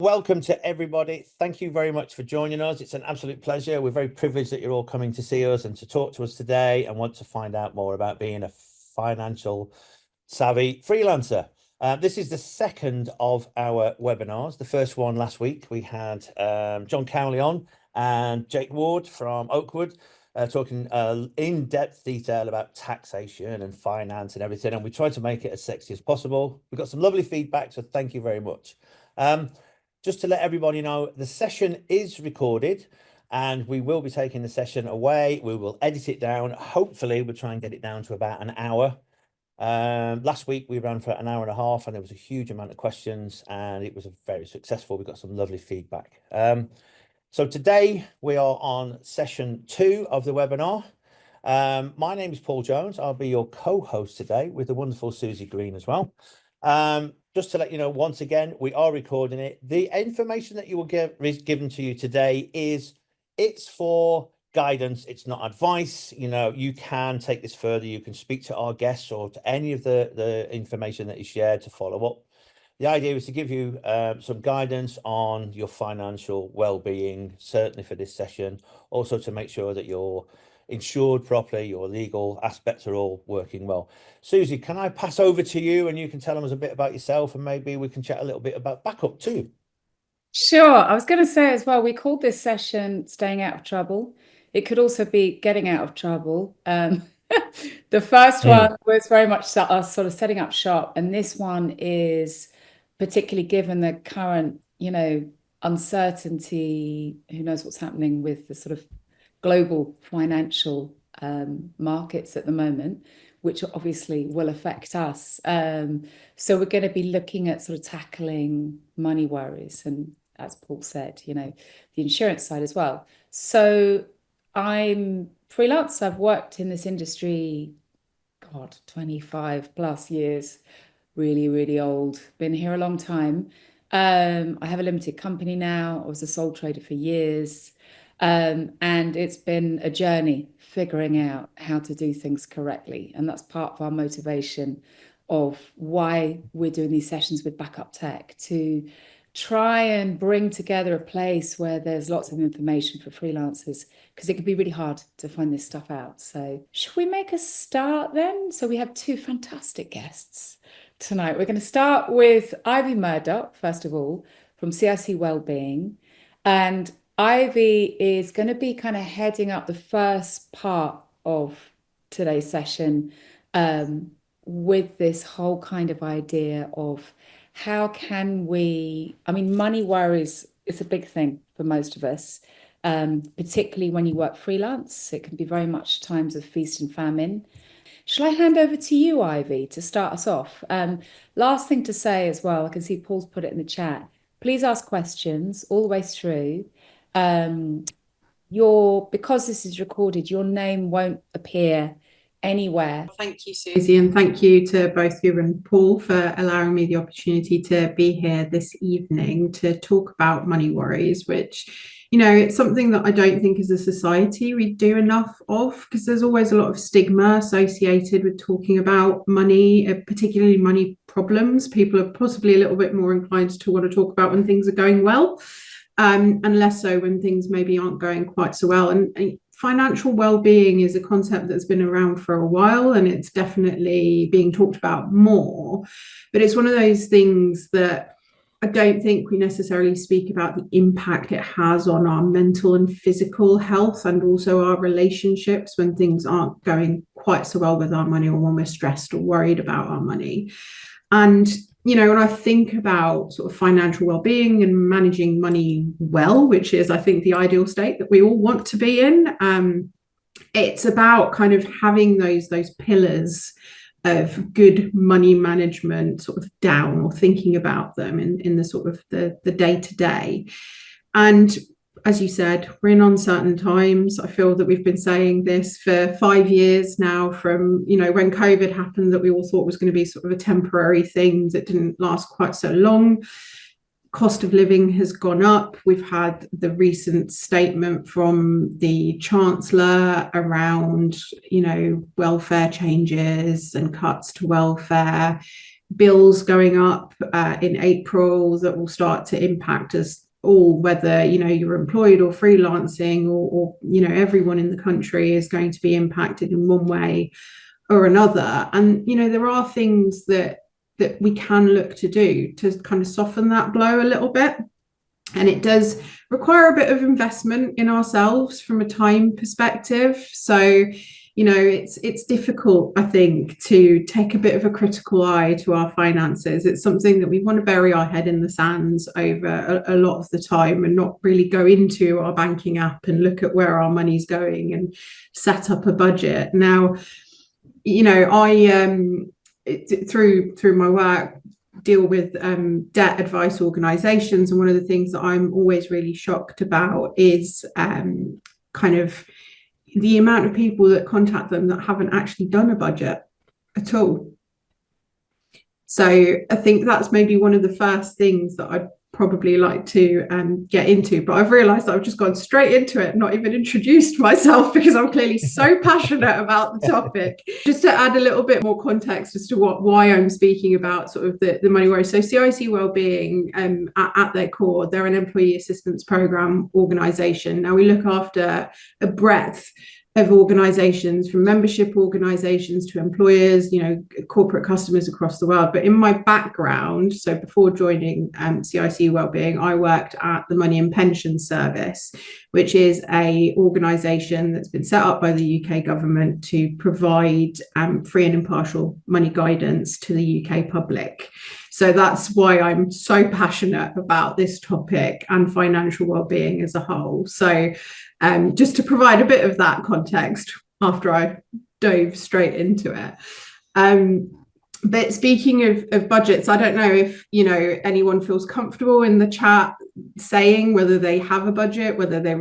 Welcome to everybody. Thank you very much for joining us. It's an absolute pleasure. We're very privileged that you're all coming to see us and to talk to us today and want to find out more about being a financial savvy freelancer. This is the second of our webinars. The first one last week, we had John Cowley on and Jake Ward from Oakwood talking in-depth detail about taxation and finance and everything. And we tried to make it as sexy as possible. We got some lovely feedback, so thank you very much. Just to let everybody know, the session is recorded and we will be taking the session away. We will edit it down. Hopefully, we'll try and get it down to about an hour. Last week, we ran for an hour and a half and there was a huge amount of questions and it was very successful. We got some lovely feedback. So today we are on session 2 of the webinar. My name is Paul Jones. I'll be your co-host today with the wonderful Susie Green as well. Just to let you know, once again, we are recording it. The information that you will get is given to you today it's for guidance. It's not advice. You know, you can take this further. You can speak to our guests or to any of the information that is shared to follow up. The idea is to give you some guidance on your financial well-being, certainly for this session. Also to make sure that you're insured properly, your legal aspects are all working well. Susie, can I pass over to you and you can tell us a bit about yourself and maybe we can chat a little bit about backup too? Sure. I was going to say as well, we called this session Staying Out of Trouble. It could also be Getting Out of Trouble. The first one was very much us sort of setting up shop. And this one is particularly given the current, uncertainty, who knows what's happening with the sort of global financial markets at the moment, which obviously will affect us. So we're going to be looking at sort of tackling money worries and, as Paul said, the insurance side as well. So I'm freelance. I've worked in this industry, 25 plus years, really, really old, been here a long time. I have a limited company now. I was a sole trader for years. And it's been a journey figuring out how to do things correctly. And that's part of our motivation of why we're doing these sessions with Backup Tech, to try and bring together a place where there's lots of information for freelancers, because it can be really hard to find this stuff out. So should we make a start then? So we have 2 fantastic guests tonight. We're going to start with Ivy Murdoch, first of all, from CIC Wellbeing. And Ivy is going to be kind of heading up the first part of today's session with this whole kind of idea of how can we, money worries is a big thing for most of us, particularly when you work freelance. It can be very much times of feast and famine. Shall I hand over to you, Ivy, to start us off? Last thing to say as well, I can see Paul's put it in the chat. Please ask questions all the way through. Because this is recorded, your name won't appear anywhere. Thank you, Susie, and thank you to both you and Paul for allowing me the opportunity to be here this evening to talk about money worries, which, it's something that I don't think as a society we do enough of, because there's always a lot of stigma associated with talking about money, particularly money problems. People are possibly a little bit more inclined to want to talk about when things are going well. And less so when things maybe aren't going quite so well. And financial well-being is a concept that's been around for a while, and it's definitely being talked about more. But it's one of those things that I don't think we necessarily speak about the impact it has on our mental and physical health, and also our relationships when things aren't going quite so well with our money, or when we're stressed or worried about our money. And when I think about sort of financial well-being and managing money well, which is, I think, the ideal state that we all want to be in, it's about kind of having those pillars of good money management sort of down, or thinking about them in the sort of the day-to-day. And as you said, we're in uncertain times. I feel that we've been saying this for 5 years now, from, when COVID happened, that we all thought was going to be sort of a temporary thing that didn't last quite so long. Cost of living has gone up. We've had the recent statement from the Chancellor around, welfare changes and cuts to welfare. bills going up in April that will start to impact us all, whether you're employed or freelancing, or everyone in the country is going to be impacted in one way or another. And there are things that we can look to do to kind of soften that blow a little bit. And it does require a bit of investment in ourselves from a time perspective. So it's difficult, I think, to take a bit of a critical eye to our finances. It's something that we want to bury our head in the sands over a lot of the time, and not really go into our banking app and look at where our money's going and set up a budget. Now, I through my work deal with debt advice organizations, and one of the things that I'm always really shocked about is kind of the amount of people that contact them that haven't actually done a budget at all. So I think that's maybe one of the first things that I'd probably like to get into, but I've realized that I've just gone straight into it, not even introduced myself, because I'm clearly so passionate about the topic. Just to add a little bit more context as to why I'm speaking about sort of the money worries. So CIC Wellbeing, at their core, they're an employee assistance program organization. Now, we look after a breadth of organizations, from membership organizations to employers, corporate customers across the world. But in my background, so before joining CIC Wellbeing, I worked at the Money and Pension Service, which is a organization that's been set up by the UK government to provide free and impartial money guidance to the UK public. So that's why I'm so passionate about this topic and financial wellbeing as a whole. So just to provide a bit of that context after I dove straight into it. But speaking of budgets, I don't know if anyone feels comfortable in the chat saying whether they have a budget, whether they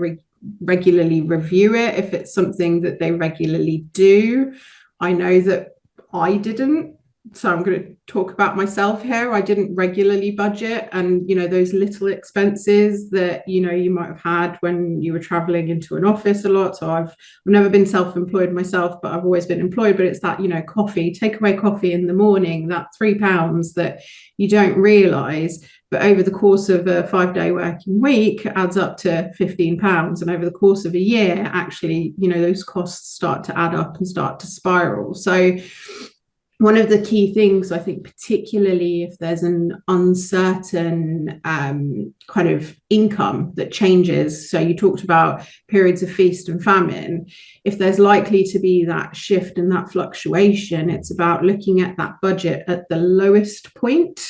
regularly review it, if it's something that they regularly do. I know that I didn't. So I'm going to talk about myself here. I didn't regularly budget, and those little expenses that you might have had when you were traveling into an office a lot. So I've never been self-employed myself, but I've always been employed. But it's that coffee, takeaway coffee in the morning, that £3 that you don't realize, but over the course of a 5-day working week adds up to £15, and over the course of a year, actually those costs start to add up and start to spiral. So one of the key things, I think, particularly if there's an uncertain kind of income that changes, so you talked about periods of feast and famine, if there's likely to be that shift and that fluctuation, it's about looking at that budget at the lowest point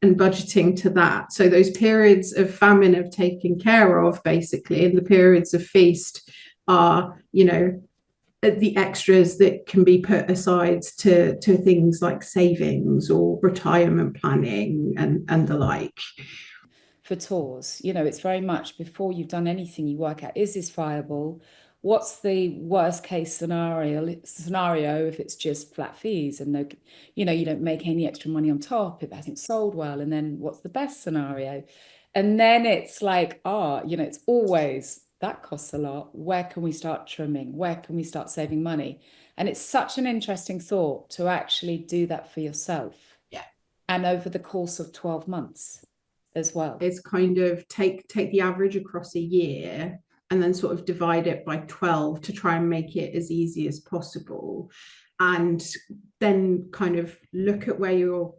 and budgeting to that. So those periods of famine are taken care of, basically, and the periods of feast are, the extras that can be put aside to things like savings or retirement planning and the like. For tours, it's very much before you've done anything, you work out, is this viable? What's the worst case scenario if it's just flat fees and no, you don't make any extra money on top, it hasn't sold well, and then what's the best scenario? And then it's like, it's always, that costs a lot. Where can we start trimming? Where can we start saving money? And it's such an interesting thought to actually do that for yourself. Yeah. And over the course of 12 months as well. It's kind of take the average across a year and then sort of divide it by 12 to try and make it as easy as possible. And then kind of look at where your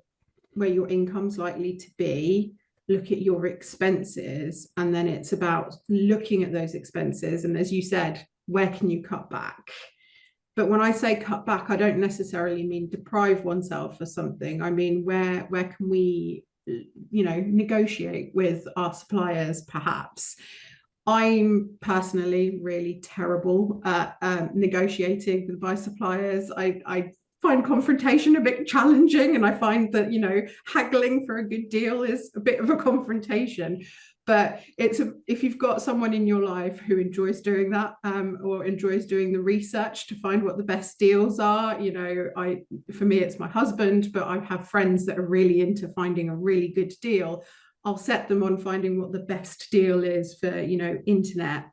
income's likely to be, look at your expenses, and then it's about looking at those expenses, and as you said, where can you cut back? But when I say cut back, I don't necessarily mean deprive oneself of something. I mean, where can we negotiate with our suppliers, perhaps? I'm personally really terrible at negotiating with my suppliers. I find confrontation a bit challenging, and I find that haggling for a good deal is a bit of a confrontation. But if you've got someone in your life who enjoys doing that, or enjoys doing the research to find what the best deals are, for me it's my husband, but I have friends that are really into finding a really good deal. I'll set them on finding what the best deal is for internet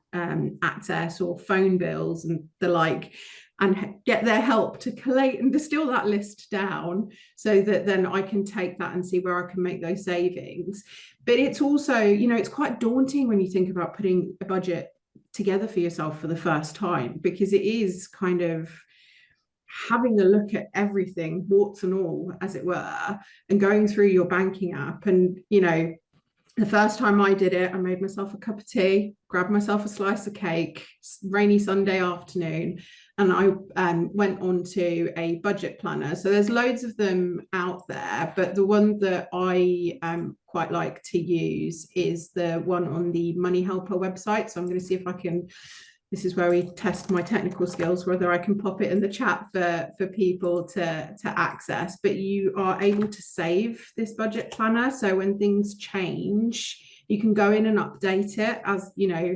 access or phone bills and the like. and get their help to collate and distill that list down so that then I can take that and see where I can make those savings. But it's also, you know, it's quite daunting when you think about putting a budget together for yourself for the first time, because it is kind of having a look at everything, warts and all, as it were, and going through your banking app. And, you know, the first time I did it, I made myself a cup of tea, grabbed myself a slice of cake, rainy Sunday afternoon, and I went on to a budget planner. So there's loads of them out there, but the one that I quite like to use is the one on the Money Helper website. So I'm going to see if I can, this is where we test my technical skills, whether I can pop it in the chat for people to access. But you are able to save this budget planner. So when things change, you can go in and update it as, you know,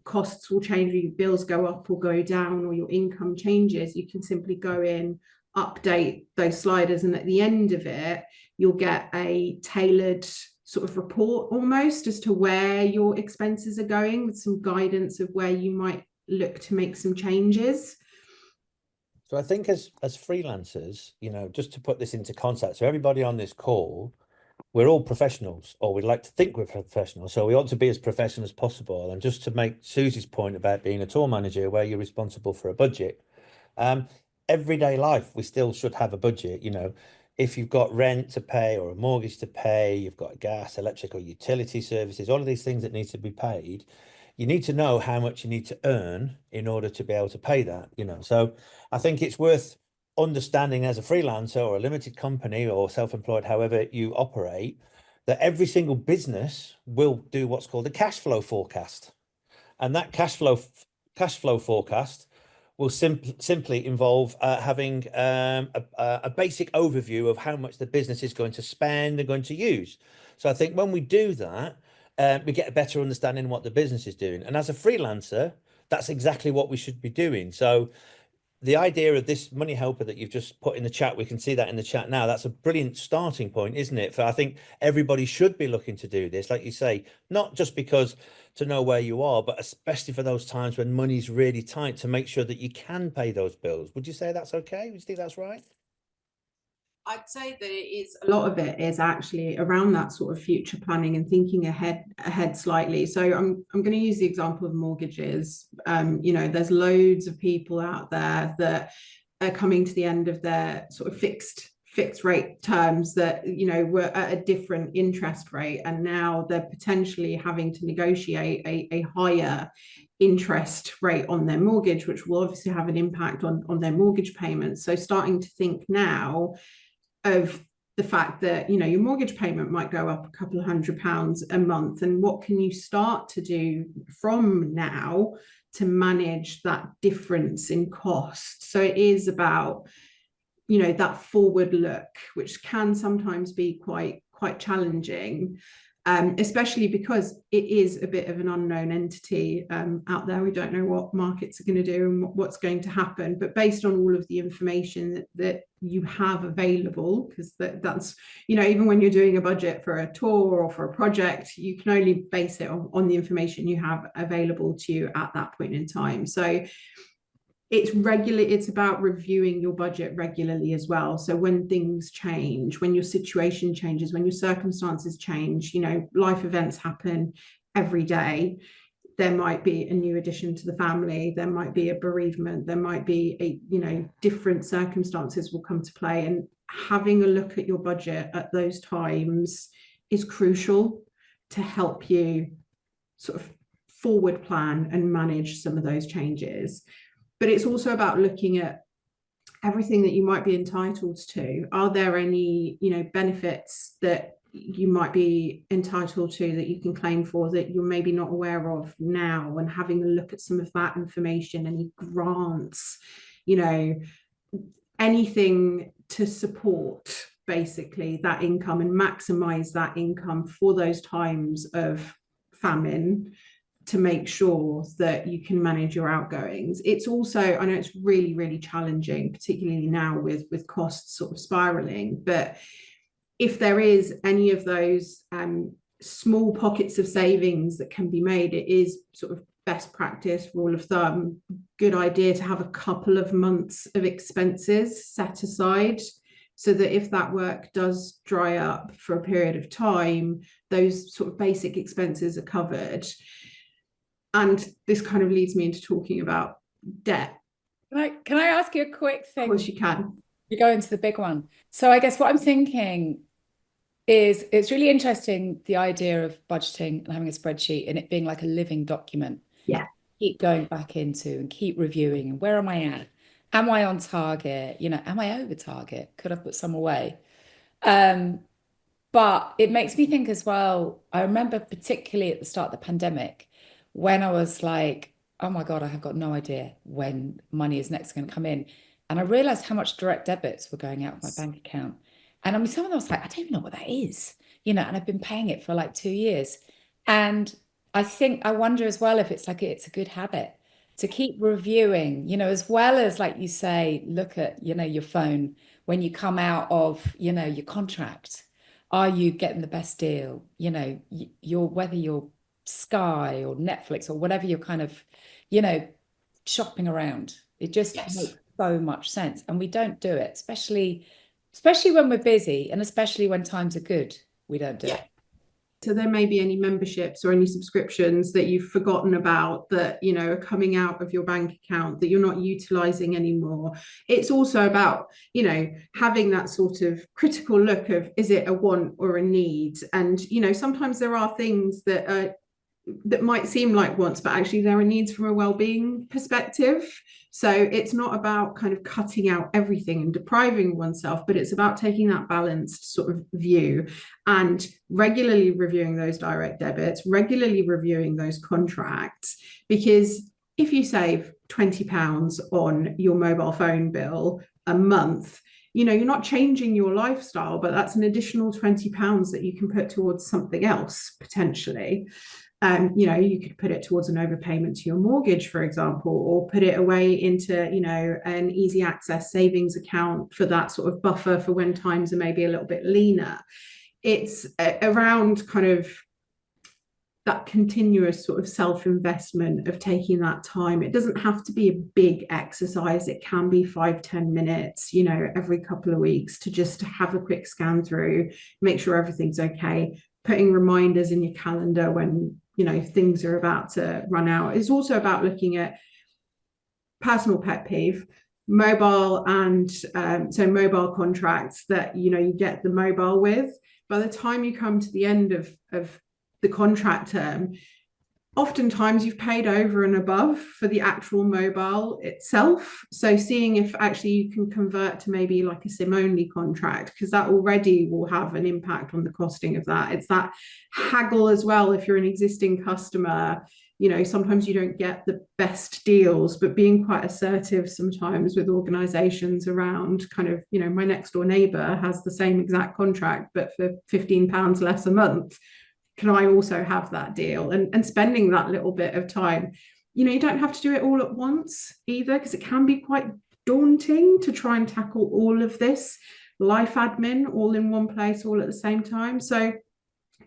costs will change, or your bills go up or go down, or your income changes. You can simply go in, update those sliders, and at the end of it, you'll get a tailored sort of report almost as to where your expenses are going, with some guidance of where you might look to make some changes. So I think as freelancers, you know, just to put this into context, so everybody on this call, we're all professionals, or we'd like to think we're professionals. So we ought to be as professional as possible. And just to make Susie's point about being a tour manager, where you're responsible for a budget, everyday life, we still should have a budget. You know, if you've got rent to pay or a mortgage to pay, you've got gas, electric, or utility services, all of these things that need to be paid, you need to know how much you need to earn in order to be able to pay that, you know. So I think it's worth understanding as a freelancer or a limited company or self-employed, however you operate, that every single business will do what's called a cash flow forecast. And that cash flow forecast will simply involve having a basic overview of how much the business is going to spend and going to use. So I think when we do that, we get a better understanding of what the business is doing. And as a freelancer, that's exactly what we should be doing. So the idea of this money helper that you've just put in the chat, we can see that in the chat now. That's a brilliant starting point, isn't it? For I think everybody should be looking to do this, like you say, not just because to know where you are, but especially for those times when money's really tight, to make sure that you can pay those bills. Would you say that's okay? Would you think that's right? I'd say that it is, a lot of it is actually around that sort of future planning and thinking ahead slightly. So I'm going to use the example of mortgages. You know, there's loads of people out there that are coming to the end of their sort of fixed rate terms that, you know, were at a different interest rate, and now they're potentially having to negotiate a higher interest rate on their mortgage, which will obviously have an impact on their mortgage payments. So starting to think now of the fact that, you know, your mortgage payment might go up a couple of £100 a month, and what can you start to do from now to manage that difference in cost. So it is about, you know, that forward look, which can sometimes be quite challenging, especially because it is a bit of an unknown entity out there. We don't know what markets are going to do and what's going to happen, but based on all of the information that you have available, because that's, you know, even when you're doing a budget for a tour or for a project, you can only base it on the information you have available to you at that point in time. So it's about reviewing your budget regularly as well. So when things change, when your situation changes, when your circumstances change, you know, life events happen every day. There might be a new addition to the family, there might be a bereavement, there might be a, you know, different circumstances will come to play, and having a look at your budget at those times is crucial to help you sort of forward plan and manage some of those changes. But it's also about looking at everything that you might be entitled to. Are there any, you know, benefits that you might be entitled to that you can claim for that you're maybe not aware of now, and having a look at some of that information, any grants, you know, anything to support basically that income and maximize that income for those times of famine, to make sure that you can manage your outgoings. It's also, I know it's really challenging, particularly now with costs sort of spiraling, but if there is any of those small pockets of savings that can be made, it is sort of best practice, rule of thumb, good idea to have a couple of months of expenses set aside, so that if that work does dry up for a period of time, those sort of basic expenses are covered. And this kind of leads me into talking about debt. Can I ask you a quick thing? Of course you can. You go into the big one. So I guess what I'm thinking is it's really interesting, the idea of budgeting and having a spreadsheet and it being like a living document. Yeah. Keep going back into and keep reviewing, and where am I at? Am I on target? You know, am I over target? Could I put some away? But it makes me think as well, I remember particularly at the start of the pandemic when I was like, oh my God, I have got no idea when money is next going to come in. And I realized how much direct debits were going out of my bank account. And I mean, some of them I was like, I don't even know what that is, you know, and I've been paying it for like 2 years. And I wonder as well if it's like, it's a good habit to keep reviewing, you know, as well as like you say, look at, you know, your phone when you come out of, you know, your contract. Are you getting the best deal? You know, whether you're Sky or Netflix or whatever you're kind of, you know, shopping around. It just makes so much sense. And we don't do it, especially when we're busy, and especially when times are good, we don't do it. So there may be any memberships or any subscriptions that you've forgotten about that, you know, are coming out of your bank account that you're not utilizing anymore. It's also about, you know, having that sort of critical look of, is it a want or a need? And, you know, sometimes there are things that might seem like wants, but actually there are needs from a well-being perspective. So it's not about kind of cutting out everything and depriving oneself, but it's about taking that balanced sort of view and regularly reviewing those direct debits, regularly reviewing those contracts. Because if you save £20 on your mobile phone bill a month, you know, you're not changing your lifestyle, but that's an additional £20 that you can put towards something else potentially. You know, you could put it towards an overpayment to your mortgage, for example, or put it away into, you know, an easy access savings account for that sort of buffer for when times are maybe a little bit leaner. It's around kind of that continuous sort of self-investment of taking that time. It doesn't have to be a big exercise. It can be 5-10 minutes, you know, every couple of weeks to just have a quick scan through, make sure everything's okay, putting reminders in your calendar when, you know, things are about to run out. It's also about looking at personal pet peeve, mobile and so mobile contracts that, you know, you get the mobile with. By the time you come to the end of the contract term, oftentimes you've paid over and above for the actual mobile itself. So seeing if actually you can convert to maybe like a SIM only contract, because that already will have an impact on the costing of that. It's that haggle as well. If you're an existing customer, you know, sometimes you don't get the best deals, but being quite assertive sometimes with organizations around kind of, you know, my next door neighbor has the same exact contract, but for £15 less a month. Can I also have that deal? And spending that little bit of time, you know, you don't have to do it all at once either, because it can be quite daunting to try and tackle all of this life admin all in one place, all at the same time. So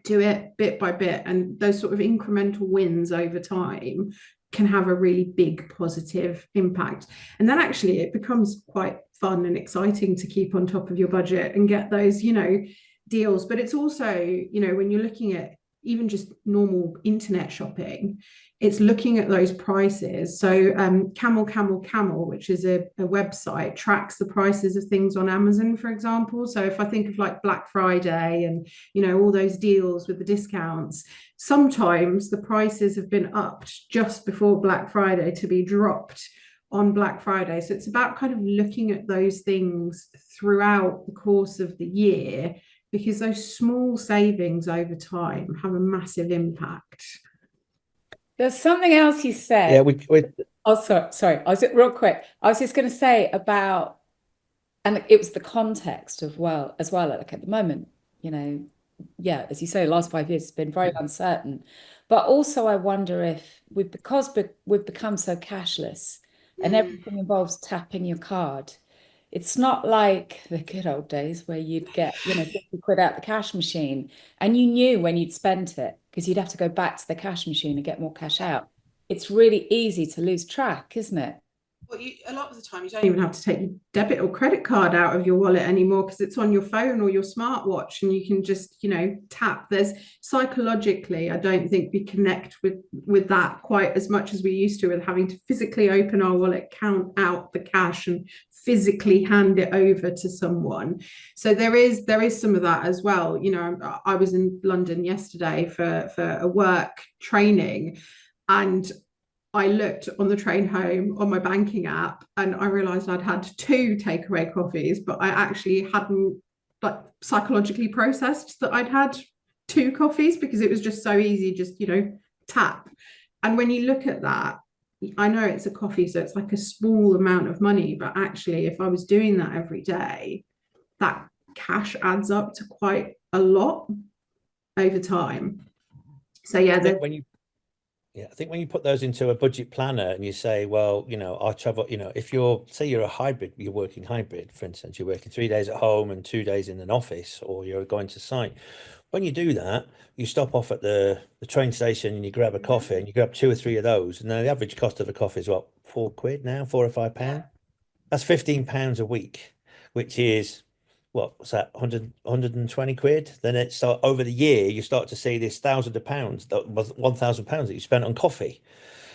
do it bit by bit, and those sort of incremental wins over time can have a really big positive impact. And then actually it becomes quite fun and exciting to keep on top of your budget and get those, you know, deals. But it's also, you know, when you're looking at even just normal internet shopping, it's looking at those prices. So Camel, which is a website, tracks the prices of things on Amazon, for example. So if I think of like Black Friday and, you know, all those deals with the discounts, sometimes the prices have been upped just before Black Friday to be dropped on Black Friday. So it's about kind of looking at those things throughout the course of the year, because those small savings over time have a massive impact. There's something else you said. Yeah, we Oh, sorry. I was real quick. I was just going to say about, and it was the context of as well. Like at the moment, you know, yeah, as you say, the last 5 years has been very uncertain. But also, I wonder if because we've become so cashless, and everything involves tapping your card. It's not like the good old days where you'd get, you know, 50 quid out the cash machine and you knew when you'd spent it, because you'd have to go back to the cash machine and get more cash out. it's really easy to lose track, isn't it? Well, a lot of the time you don't even have to take your debit or credit card out of your wallet anymore, because it's on your phone or your smartwatch, and you can just, tap. There's psychologically, I don't think we connect with that quite as much as we used to, with having to physically open our wallet, count out the cash, and physically hand it over to someone. So there is some of that as well. I was in London yesterday for a work training, and I looked on the train home on my banking app, and I realized I'd had 2 takeaway coffees, but I actually hadn't psychologically processed that I'd had 2 coffees, because it was just so easy, just, tap. And when you look at that, I know it's a coffee, so it's like a small amount of money, but actually if I was doing that every day, that cash adds up to quite a lot over time. So yeah, I think when you put those into a budget planner and you say, well, I travel, if you're a hybrid, you're working hybrid, for instance, you're working 3 days at home and 2 days in an office, or you're going to site. When you do that, you stop off at the train station and you grab a coffee, and you grab 2 or 3 of those. And then the average cost of a coffee is what, £4 now, £4 or £5? That's £15 a week, which is, what's that, 120 quid? Then it's over the year, you start to see this £1,000, that was £1,000 that you spent on coffee.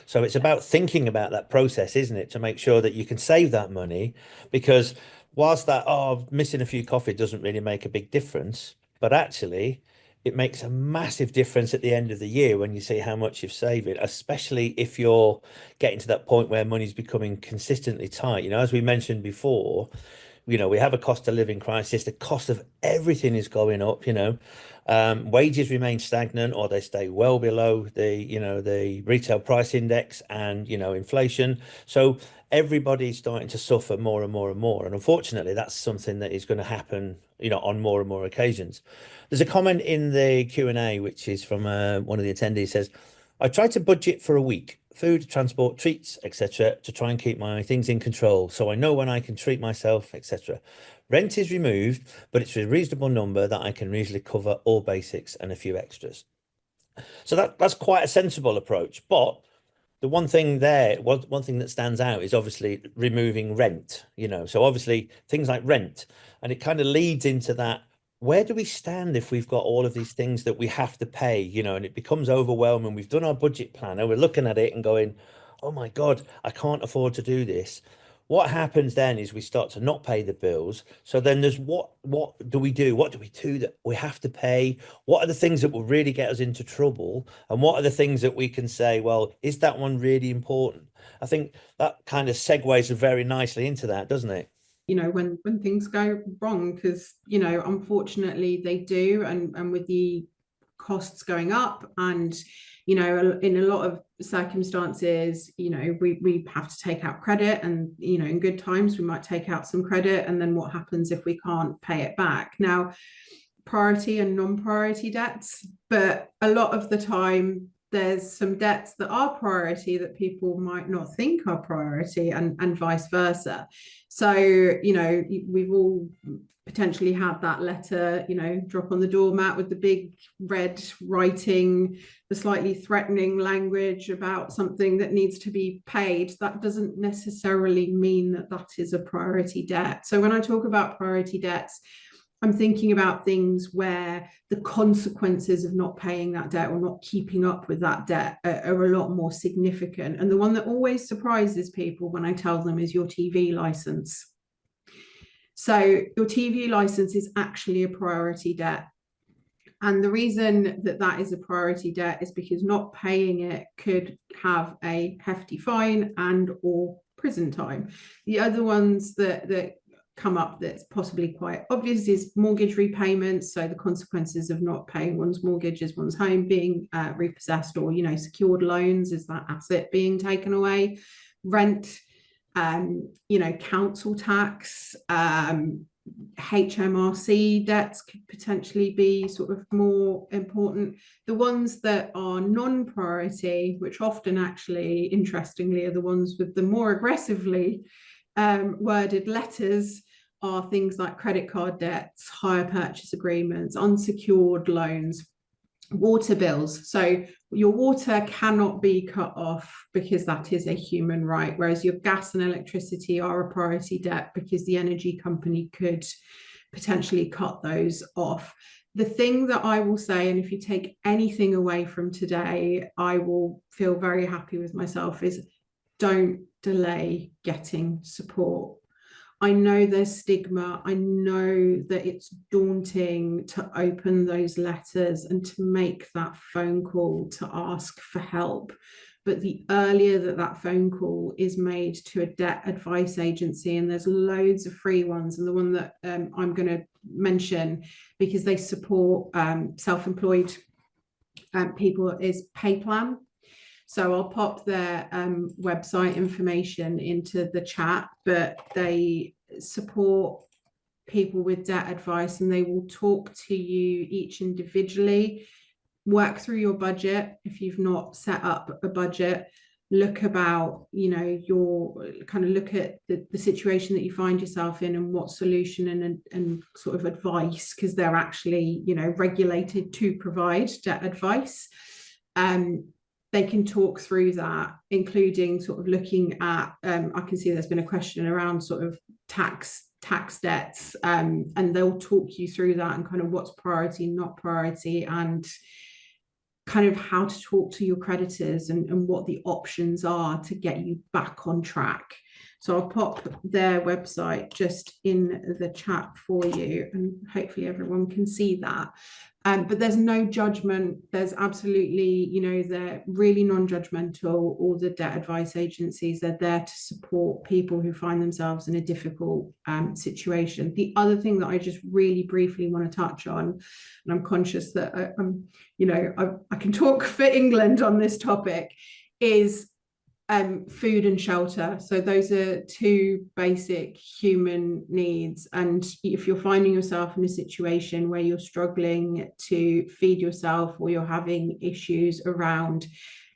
So it's about thinking about that process, isn't it, to make sure that you can save that money, because whilst that, missing a few coffee doesn't really make a big difference, but actually it makes a massive difference at the end of the year when you see how much you've saved it, especially if you're getting to that point where money's becoming consistently tight. As we mentioned before, we have a cost of living crisis. The cost of everything is going up. Wages remain stagnant, or they stay well below the retail price index and inflation. So everybody's starting to suffer more and more and more, and unfortunately that's something that is going to happen on more and more occasions. There's a comment in the Q&A which is from one of the attendees. Says, I try to budget for a week, food, transport, treats, etc., to try and keep my things in control, so I know when I can treat myself, etc. Rent is removed, but it's a reasonable number that I can easily cover all basics and a few extras. So that's quite a sensible approach. But the one thing that stands out is obviously removing rent, so obviously things like rent, and it kind of leads into that. Where do we stand if we've got all of these things that we have to pay, and it becomes overwhelming? We've done our budget planner, we're looking at it and going, oh my God, I can't afford to do this. What happens then is we start to not pay the bills. So then there's what do we do? What do we do that we have to pay? What are the things that will really get us into trouble? And what are the things that we can say, well, is that one really important? I think that kind of segues very nicely into that, doesn't it? When things go wrong, because unfortunately they do, and with the costs going up, and in a lot of circumstances, we have to take out credit, and in good times we might take out some credit, and then what happens if we can't pay it back? Now, priority and non-priority debts, but a lot of the time there's some debts that are priority that people might not think are priority, and vice versa. So we've all potentially had that letter drop on the doormat with the big red writing, the slightly threatening language about something that needs to be paid. That doesn't necessarily mean that is a priority debt. So when I talk about priority debts, I'm thinking about things where the consequences of not paying that debt or not keeping up with that debt are a lot more significant. And the one that always surprises people when I tell them is your TV license. So your TV license is actually a priority debt. And the reason that is a priority debt is because not paying it could have a hefty fine and or prison time. The other ones that come up that's possibly quite obvious is mortgage repayments. So the consequences of not paying one's mortgage is one's home being repossessed, or secured loans is that asset being taken away. Rent, council tax, HMRC debts could potentially be sort of more important. The ones that are non-priority, which often actually interestingly are the ones with the more aggressively worded letters, are things like credit card debts, hire purchase agreements, unsecured loans, water bills. So your water cannot be cut off because that is a human right, whereas your gas and electricity are a priority debt because the energy company could potentially cut those off. The thing that I will say, and if you take anything away from today, I will feel very happy with myself, is don't delay getting support. I know there's stigma. I know that it's daunting to open those letters and to make that phone call to ask for help. But the earlier that phone call is made to a debt advice agency, and there's loads of free ones, and the one that I'm going to mention because they support self-employed people is PayPlan. So I'll pop their website information into the chat, but they support people with debt advice, and they will talk to you each individually, work through your budget. If you've not set up a budget, look about, your kind of look at the situation that you find yourself in and what solution and sort of advice, because they're actually, regulated to provide debt advice. They can talk through that, including sort of looking at, I can see there's been a question around sort of tax debts, and they'll talk you through that and kind of what's priority, not priority, and kind of how to talk to your creditors and what the options are to get you back on track. So I'll pop their website just in the chat for you, and hopefully everyone can see that. But there's no judgment. There's absolutely, they're really non-judgmental. All the debt advice agencies, they're there to support people who find themselves in a difficult situation. The other thing that I just really briefly want to touch on, and I'm conscious that I can talk for England on this topic, is food and shelter. So those are two basic human needs. And if you're finding yourself in a situation where you're struggling to feed yourself, or you're having issues around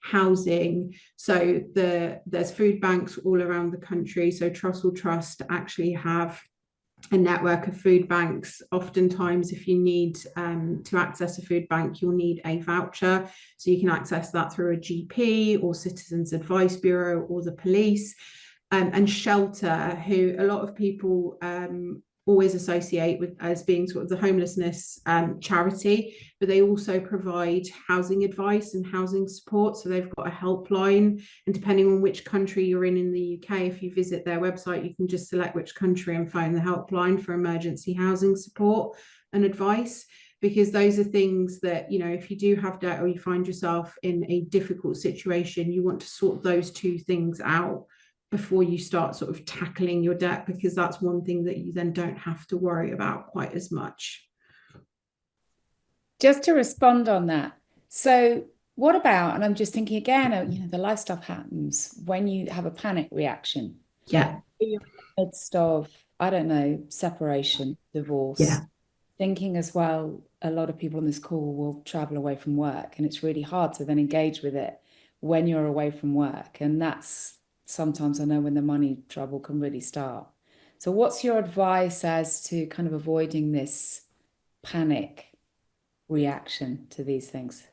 housing, so there's food banks all around the country. So Trussell Trust actually have a network of food banks. Oftentimes, if you need to access a food bank, you'll need a voucher. So you can access that through a GP or Citizens Advice Bureau or the police. And Shelter, who a lot of people always associate with as being sort of the homelessness charity, but they also provide housing advice and housing support. So they've got a helpline, and depending on which country you're in the UK, if you visit their website, you can just select which country and phone the helpline for emergency housing support and advice. Because those are things that, if you do have debt or you find yourself in a difficult situation, you want to sort those two things out before you start sort of tackling your debt, because that's one thing that you then don't have to worry about quite as much. Just to respond on that. So what about, and I'm just thinking again, the life stuff happens when you have a panic reaction. Yeah. You're in the midst of, I don't know, separation, divorce. Yeah. Thinking as well, a lot of people on this call will travel away from work, and it's really hard to then engage with it when you're away from work. And that's sometimes, I know, when the money trouble can really start. So what's your advice as to kind of avoiding this panic reaction to these things?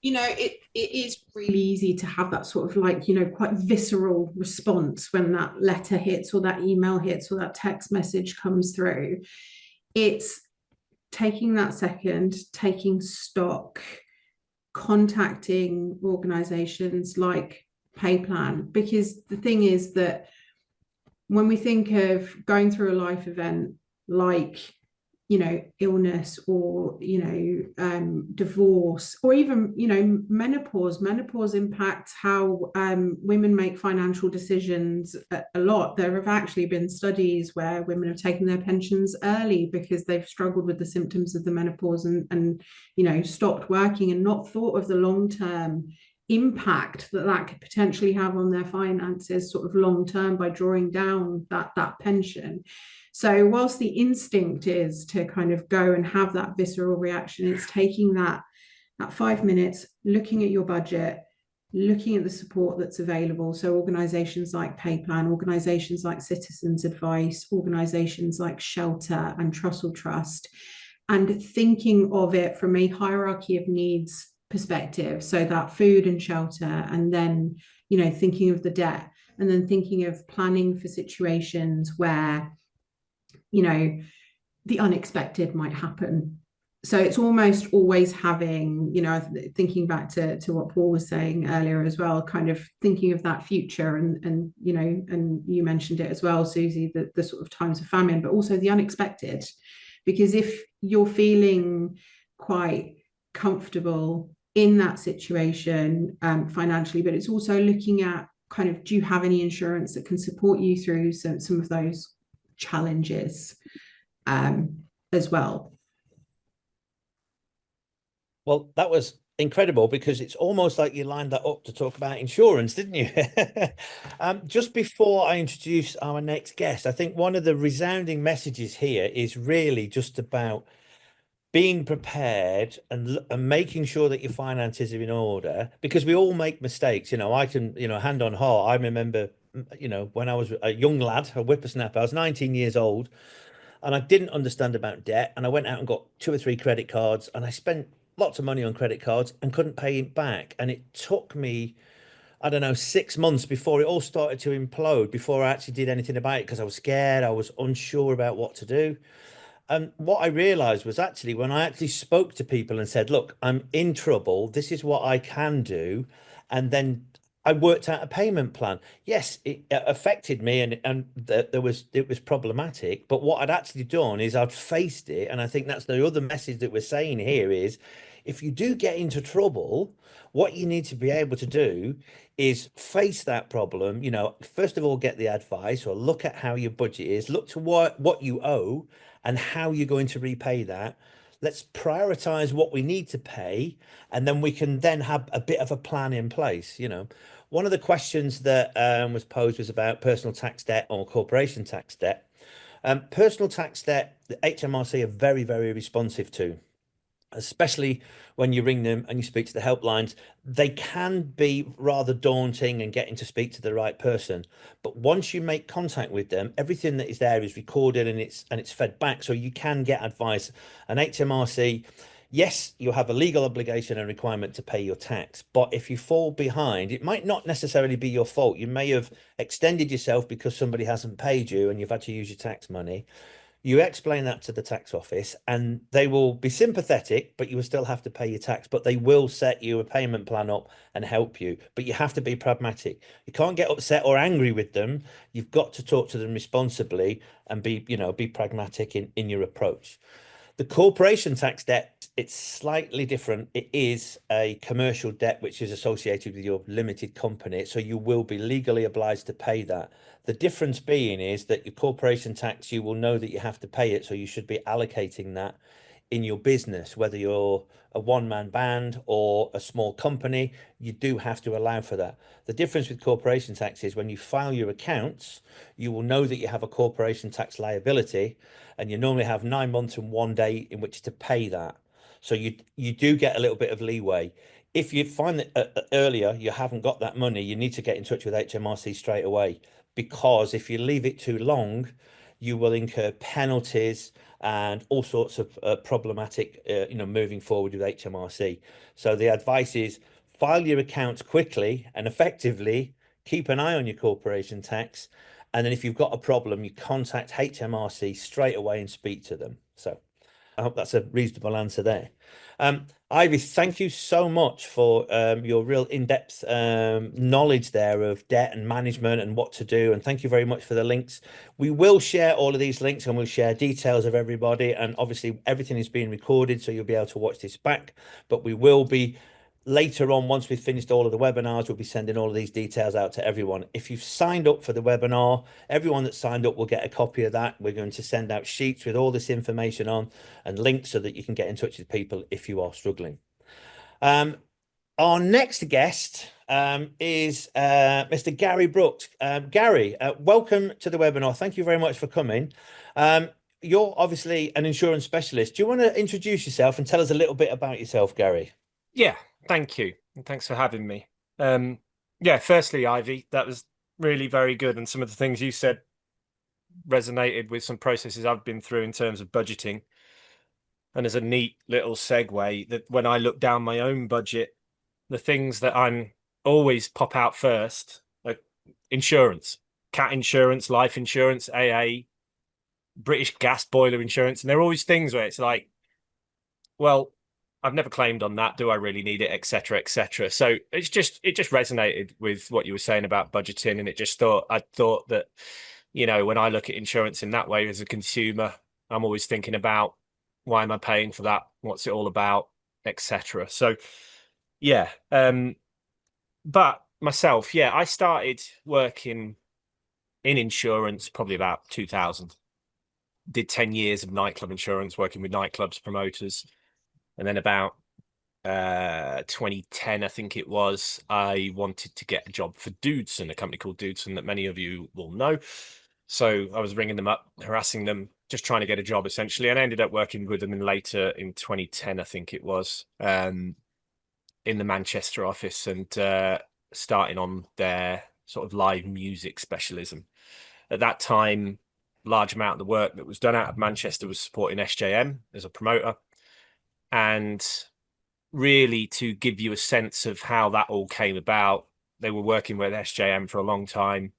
It is really easy to have that sort of quite visceral response when that letter hits or that email hits or that text message comes through. It's taking that second, taking stock, contacting organizations like PayPlan, because the thing is that when we think of going through a life event like illness or divorce, or even menopause impacts how women make financial decisions a lot. There have actually been studies where women have taken their pensions early because they've struggled with the symptoms of the menopause and stopped working and not thought of the long-term impact that could potentially have on their finances sort of long term by drawing down that pension. So whilst the instinct is to kind of go and have that visceral reaction, it's taking that 5 minutes, looking at your budget, looking at the support that's available. So organizations like PayPlan, organizations like Citizens Advice, organizations like Shelter and Trussell Trust, and thinking of it from a hierarchy of needs perspective. So that food and shelter, and then, you know, thinking of the debt, and then thinking of planning for situations where, you know, the unexpected might happen. So it's almost always having, you know, thinking back to what Paul was saying earlier as well, kind of thinking of that future, and you know, and you mentioned it as well, Susie, the sort of times of famine, but also the unexpected. Because if you're feeling quite comfortable in that situation financially, but it's also looking at kind of, do you have any insurance that can support you through some of those challenges as well? Well, that was incredible, because it's almost like you lined that up to talk about insurance, didn't you? Just before I introduce our next guest, I think one of the resounding messages here is really just about being prepared and making sure that your finances are in order, because we all make mistakes. You know, I can, you know, hand on heart, I remember, you know, when I was a young lad, a whippersnapper, I was 19 years old, and I didn't understand about debt, and I went out and got 2 or 3 credit cards, and I spent lots of money on credit cards and couldn't pay it back. And it took me, I don't know, 6 months before it all started to implode, before I actually did anything about it, because I was scared, I was unsure about what to do. And what I realized was, actually, when I actually spoke to people and said, look, I'm in trouble, this is what I can do, and then I worked out a payment plan. Yes, it affected me, and it was problematic. But what I'd actually done is I'd faced it, and I think that's the other message that we're saying here is, if you do get into trouble, what you need to be able to do is face that problem. You know, first of all, get the advice, or look at how your budget is, look to what you owe and how you're going to repay that. Let's prioritize what we need to pay, and then we can then have a bit of a plan in place. You know, one of the questions that was posed was about personal tax debt or corporation tax debt. Personal tax debt, the HMRC are very, very responsive to, especially when you ring them and you speak to the helplines. They can be rather daunting and getting to speak to the right person. But once you make contact with them, everything that is there is recorded, and it's fed back, so you can get advice. And HMRC, yes, you have a legal obligation and requirement to pay your tax, but if you fall behind, it might not necessarily be your fault. You may have extended yourself because somebody hasn't paid you and you've had to use your tax money. You explain that to the tax office, and they will be sympathetic, but you will still have to pay your tax. But they will set you a payment plan up and help you. But you have to be pragmatic. You can't get upset or angry with them. You've got to talk to them responsibly and be, you know, be pragmatic in your approach. The corporation tax debt, it's slightly different. It is a commercial debt which is associated with your limited company, so you will be legally obliged to pay that. The difference being is that your corporation tax, you will know that you have to pay it, so you should be allocating that in your business. Whether you're a one-man band or a small company, you do have to allow for that. The difference with corporation tax is, when you file your accounts, you will know that you have a corporation tax liability, and you normally have 9 months and 1 day in which to pay that. So you do get a little bit of leeway. If you find that earlier you haven't got that money, you need to get in touch with HMRC straight away, because if you leave it too long, you will incur penalties and all sorts of problematic, you know, moving forward with HMRC. So the advice is, file your accounts quickly and effectively, keep an eye on your corporation tax, and then if you've got a problem, you contact HMRC straight away and speak to them. So I hope that's a reasonable answer there. Ivy, thank you so much for your real in-depth knowledge there of debt and management and what to do. And thank you very much for the links. We will share all of these links, and we'll share details of everybody. And obviously everything is being recorded, so you'll be able to watch this back. But we will be, later on, once we've finished all of the webinars, we'll be sending all of these details out to everyone. If you've signed up for the webinar, everyone that signed up will get a copy of that. We're going to send out sheets with all this information on and links, so that you can get in touch with people if you are struggling. Our next guest is Mr. Gary Brooks. Gary, welcome to the webinar. Thank you very much for coming. You're obviously an insurance specialist. Do you want to introduce yourself and tell us a little bit about yourself, Gary? Yeah, thank you. And thanks for having me. Yeah, firstly, Ivy, that was really very good. And some of the things you said resonated with some processes I've been through in terms of budgeting. And as a neat little segue, that when I look down my own budget, the things that I'm always pop out first are insurance, cat insurance, life insurance, AA, British gas boiler insurance. And they're always things where it's like, well, I've never claimed on that. Do I really need it, etc., etc.? So it just resonated with what you were saying about budgeting, and I thought that, when I look at insurance in that way as a consumer, I'm always thinking about, why am I paying for that? What's it all about, etc. So yeah, but myself, yeah, I started working in insurance probably about 2000. Did 10 years of nightclub insurance, working with nightclubs, promoters. And then about 2010, I think it was, I wanted to get a job for Dudson, a company called Dudson that many of you will know. So I was ringing them up, harassing them, just trying to get a job essentially. And I ended up working with them later in 2010, I think it was, in the Manchester office, and starting on their sort of live music specialism. At that time, large amount of the work that was done out of Manchester was supporting SJM as a promoter. And really, to give you a sense of how that all came about, they were working with SJM for a long time.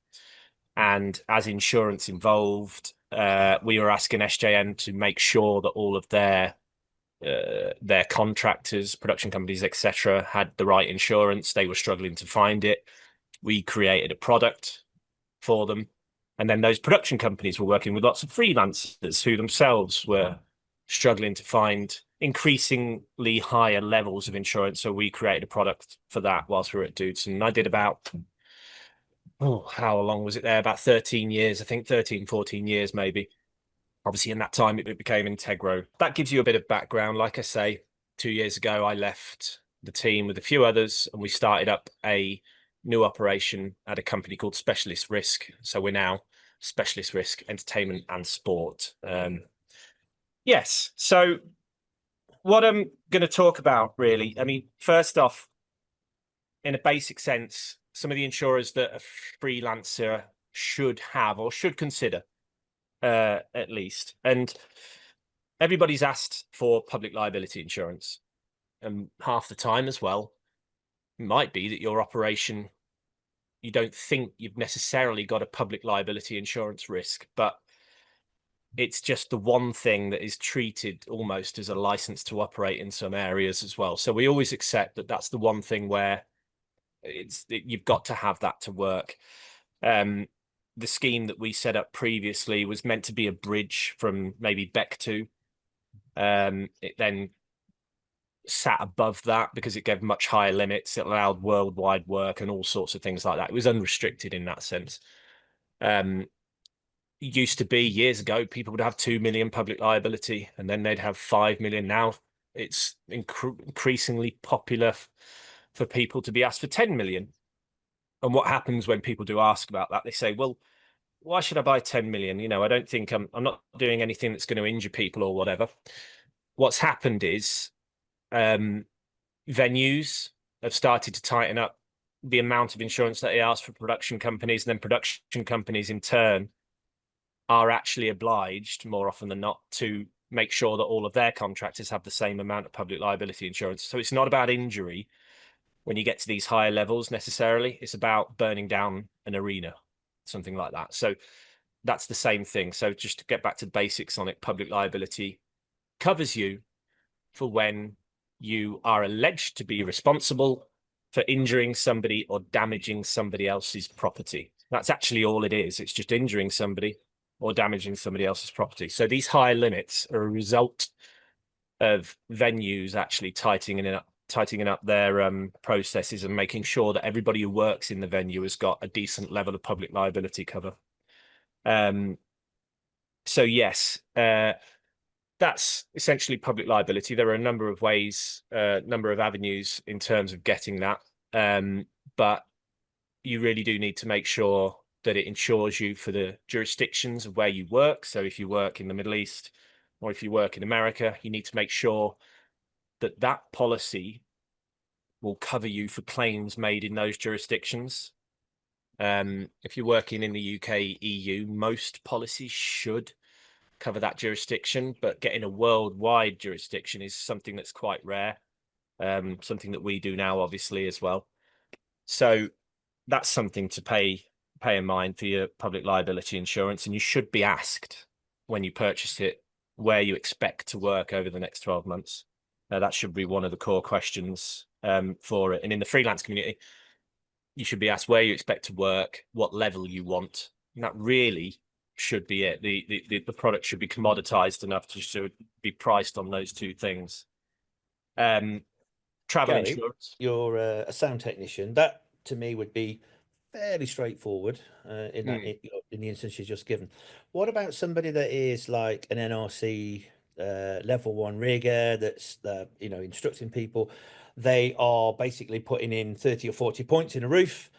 And as insurance involved, we were asking SJM to make sure that all of their contractors, production companies, etc., had the right insurance. They were struggling to find it. We created a product for them. And then those production companies were working with lots of freelancers who themselves were struggling to find increasingly higher levels of insurance. So we created a product for that whilst we were at Dudes. And I did about, how long was it there? About 13 years, I think 13, 14 years maybe. Obviously, in that time, it became Integro. That gives you a bit of background. Like I say, 2 years ago, I left the team with a few others, and we started up a new operation at a company called Specialist Risk. So we're now Specialist Risk, Entertainment and Sport. Yes. So what I'm going to talk about, really, I mean, first off, in a basic sense, some of the insurers that a freelancer should have or should consider, at least. And everybody's asked for public liability insurance. And half the time as well, it might be that your operation, you don't think you've necessarily got a public liability insurance risk, but it's just the one thing that is treated almost as a license to operate in some areas as well. So we always accept that that's the one thing where you've got to have that to work. The scheme that we set up previously was meant to be a bridge from maybe Beck 2. It then sat above that because it gave much higher limits. It allowed worldwide work and all sorts of things like that. It was unrestricted in that sense. It used to be years ago, people would have 2 million public liability and then they'd have 5 million. Now it's increasingly popular for people to be asked for 10 million. And what happens when people do ask about that? They say, well, why should I buy 10 million? I don't think I'm not doing anything that's going to injure people or whatever. What's happened is venues have started to tighten up the amount of insurance that they ask for production companies, and then production companies in turn are actually obliged more often than not to make sure that all of their contractors have the same amount of public liability insurance. So it's not about injury when you get to these higher levels necessarily. It's about burning down an arena, something like that. So that's the same thing. So just to get back to the basics on it, public liability covers you for when you are alleged to be responsible for injuring somebody or damaging somebody else's property. That's actually all it is. It's just injuring somebody or damaging somebody else's property. So these higher limits are a result of venues actually tightening up their processes and making sure that everybody who works in the venue has got a decent level of public liability cover. So yes, that's essentially public liability. There are a number of ways, number of avenues in terms of getting that. But you really do need to make sure that it insures you for the jurisdictions of where you work. So if you work in the Middle East or if you work in America, you need to make sure that that policy will cover you for claims made in those jurisdictions. If you're working in the UK, EU, most policies should cover that jurisdiction, but getting a worldwide jurisdiction is something that's quite rare. Something that we do now, obviously, as well. So that's something to pay in mind for your public liability insurance. And you should be asked when you purchase it where you expect to work over the next 12 months. That should be one of the core questions for it. And in the freelance community, you should be asked where you expect to work, what level you want. And that really should be it. The product should be commoditized enough to be priced on those two things. Travel Gary, insurance. you're a sound technician. That to me would be fairly straightforward in the instance you've just given. What about somebody that is like an NRC level 1 rigger that's instructing people? They are basically putting in 30 or 40 points in a roof.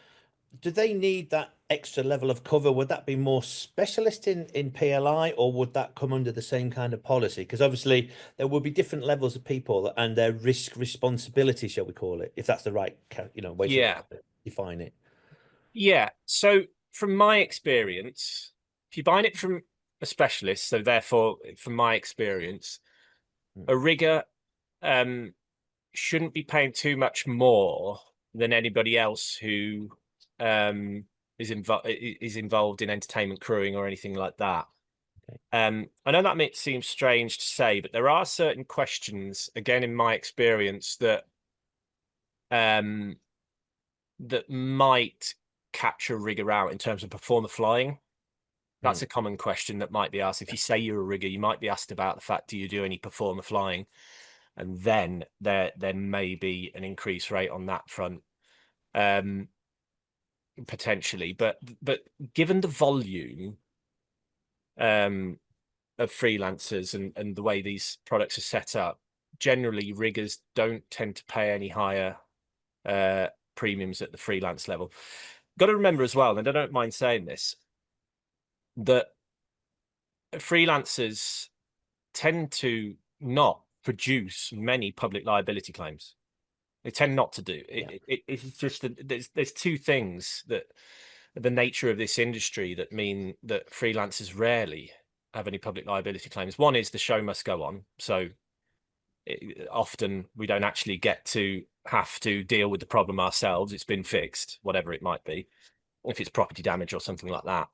Do they need that extra level of cover? Would that be more specialist in PLI, or would that come under the same kind of policy? Because obviously there will be different levels of people and their risk responsibility, shall we call it, if that's the right way to define it. Yeah. So from my experience, if you're buying it from a specialist, so therefore from my experience, a rigger shouldn't be paying too much more than anybody else who is involved in entertainment crewing or anything like that. Okay. I know that may seem strange to say, but there are certain questions, again, in my experience, that that might catch a rigger out in terms of performer flying. That's a common question that might be asked. If you say you're a rigger, you might be asked about the fact, do you do any performer flying? And then there may be an increased rate on that front, potentially. But given the volume of freelancers and the way these products are set up, generally riggers don't tend to pay any higher premiums at the freelance level. Got to remember as well, and I don't mind saying this, that freelancers tend to not produce many public liability claims. They tend not to do. It's just that there's two things that the nature of this industry that mean that freelancers rarely have any public liability claims. One is the show must go on. So often we don't actually get to have to deal with the problem ourselves. It's been fixed, whatever it might be, if it's property damage or something like that.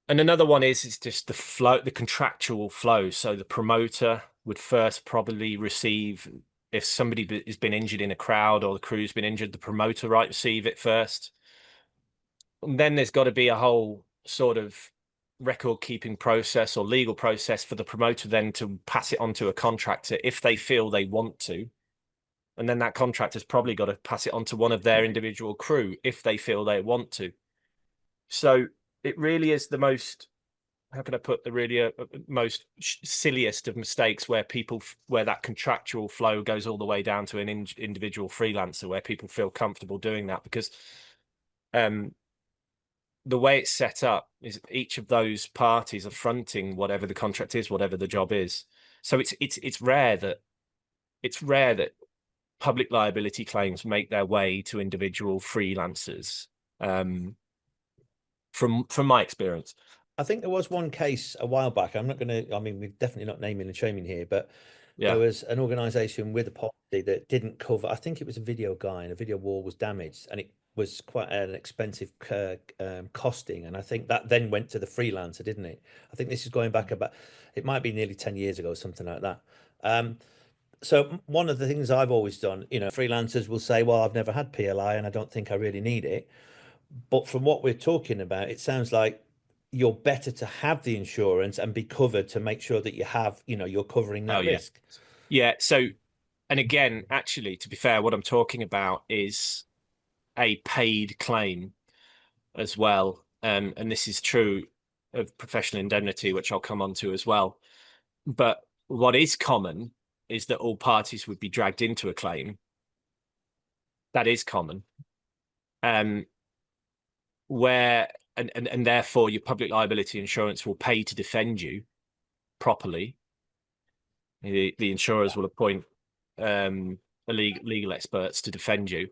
And another one is just the flow, the contractual flow. So the promoter would first probably receive, if somebody has been injured in a crowd or the crew's been injured, the promoter might receive it first. And then there's got to be a whole sort of record keeping process or legal process for the promoter then to pass it on to a contractor if they feel they want to. And then that contractor's probably got to pass it on to one of their individual crew if they feel they want to. So it really is the most, how can I put, the really most silliest of mistakes where that contractual flow goes all the way down to an individual freelancer, where people feel comfortable doing that, because the way it's set up is each of those parties are fronting whatever the contract is, whatever the job is. So it's rare that public liability claims make their way to individual freelancers. From my experience. I think there was one case a while back. I'm not going to, I mean, we're definitely not naming and shaming here, but there was an organization with a policy that didn't cover, I think it was a video guy, and a video wall was damaged, and it was quite an expensive costing. And I think that then went to the freelancer, didn't it? I think this is going back about, it might be nearly 10 years ago, something like that. So one of the things I've always done, freelancers will say, well, I've never had PLI and I don't think I really need it. But from what we're talking about, it sounds like you're better to have the insurance and be covered to make sure that you have, you're covering that risk. Yeah. So, and again, actually, to be fair, what I'm talking about is a paid claim as well. And this is true of professional indemnity, which I'll come on to as well. But what is common is that all parties would be dragged into a claim. That is common. Where and therefore your public liability insurance will pay to defend you properly. The insurers will appoint legal experts to defend you.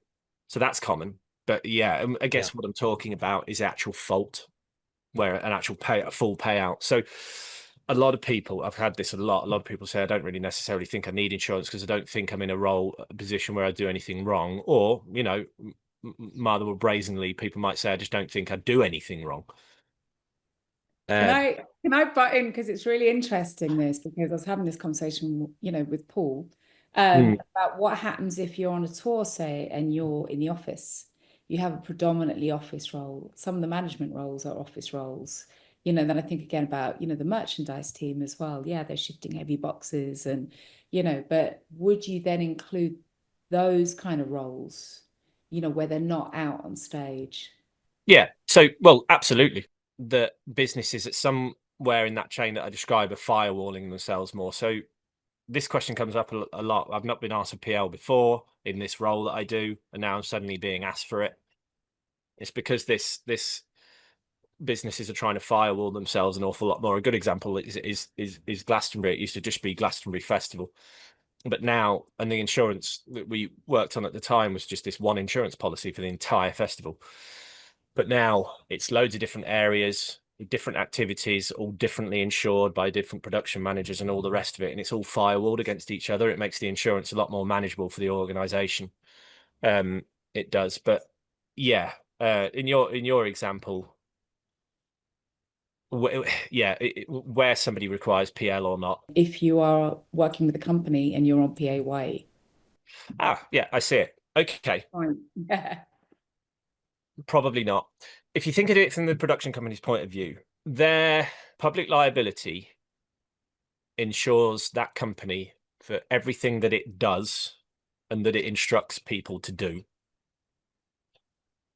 So that's common. But yeah, I guess what I'm talking about is actual fault. where an actual a full payout. So a lot of people, I've had this a lot of people say, I don't really necessarily think I need insurance because I don't think I'm in a position where I do anything wrong. Or, you know, rather more brazenly, people might say, I just don't think I do anything wrong. Can I butt in, because it's really interesting this, because I was having this conversation, you know, with Paul about what happens if you're on a tour, say, and you're in the office. You have a predominantly office role. Some of the management roles are office roles. You know, then I think again about, you know, the merchandise team as well. Yeah, they're shifting heavy boxes and, you know, but would you then include those kind of roles, you know, where they're not out on stage? Yeah. So, well, absolutely. The businesses at somewhere in that chain that I describe are firewalling themselves more. So this question comes up a lot. I've not been asked for PL before in this role that I do, and now I'm suddenly being asked for it. It's because this businesses are trying to firewall themselves an awful lot more. A good example is Glastonbury. It used to just be Glastonbury Festival, but now, and the insurance that we worked on at the time was just this one insurance policy for the entire festival. But now it's loads of different areas, different activities, all differently insured by different production managers and all the rest of it. And it's all firewalled against each other. It makes the insurance a lot more manageable for the organization. It does. But yeah, in your example, where somebody requires PL or not. If you are working with a company and you're on PAYE. Yeah, I see it. Okay. Yeah. Probably not. If you think of it from the production company's point of view, their public liability insures that company for everything that it does and that it instructs people to do.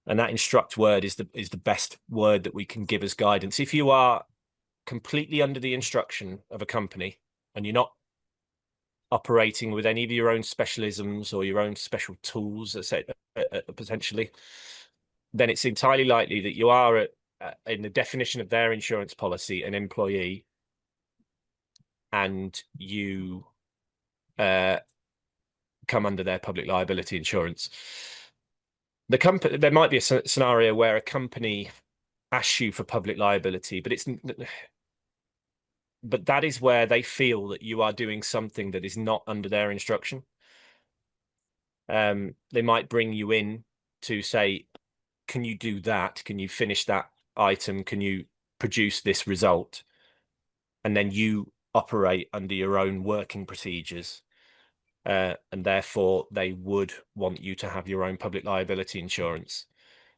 And that instruct word is the best word that we can give as guidance. If you are completely under the instruction of a company and you're not operating with any of your own specialisms or your own special tools, potentially, then it's entirely likely that you are, in the definition of their insurance policy, an employee, and you come under their public liability insurance. There might be a scenario where a company asks you for public liability, but that is where they feel that you are doing something that is not under their instruction. They might bring you in to say, can you do that? Can you finish that item? Can you produce this result? And then you operate under your own working procedures. And therefore, they would want you to have your own public liability insurance,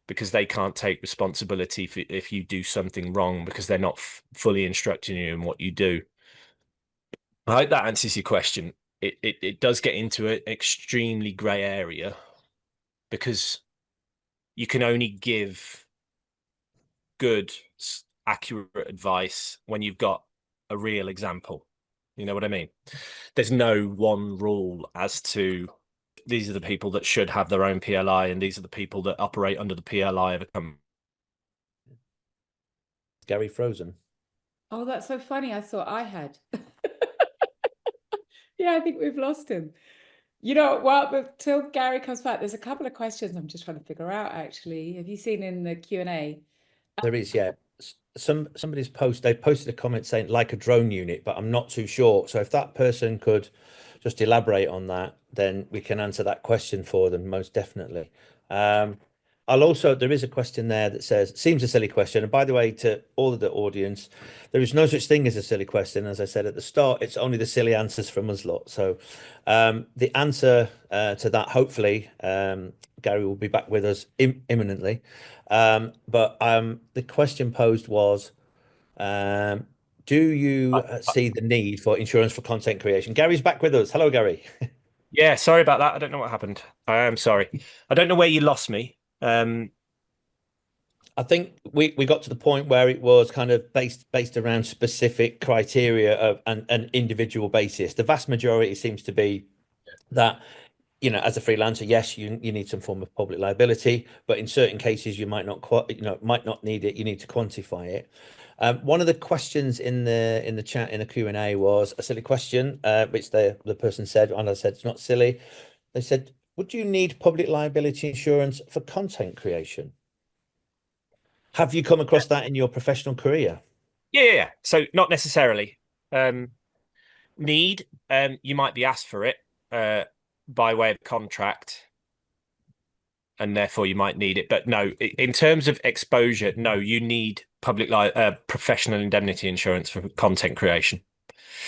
because they can't take responsibility if you do something wrong, because they're not fully instructing you in what you do. I hope that answers your question. It does get into an extremely grey area, because you can only give good, accurate advice when you've got a real example. You know what I mean? There's no one rule as to these are the people that should have their own PLI and these are the people that operate under the PLI of a company. Gary frozen. Oh, that's so funny. I thought I had. Yeah, I think we've lost him. You know, well, till Gary comes back, there's a couple of questions I'm just trying to figure out, actually. Have you seen in the Q&A? There is, yeah. Somebody's they posted a comment saying like a drone unit, but I'm not too sure. So if that person could just elaborate on that, then we can answer that question for them, most definitely. There is a question there that says, seems a silly question. And by the way, to all of the audience, there is no such thing as a silly question. As I said at the start, it's only the silly answers from us lot. So the answer to that, hopefully, Gary will be back with us imminently. But the question posed was, do you see the need for insurance for content creation? Gary's back with us. Hello, Gary. Yeah, sorry about that. I don't know what happened. I am sorry. I don't know where you lost me. I think we got to the point where it was kind of based around specific criteria of an individual basis. The vast majority seems to be that, you know, as a freelancer, yes, you need some form of public liability, but in certain cases you might not need it. You need to quantify it. One of the questions in the chat in the Q&A was a silly question, which the person said, and I said it's not silly. They said, would you need public liability insurance for content creation? Have you come across that in your professional career? Yeah. So not necessarily. Need, you might be asked for it by way of contract, and therefore you might need it. But no, in terms of exposure, no, you need professional indemnity insurance for content creation.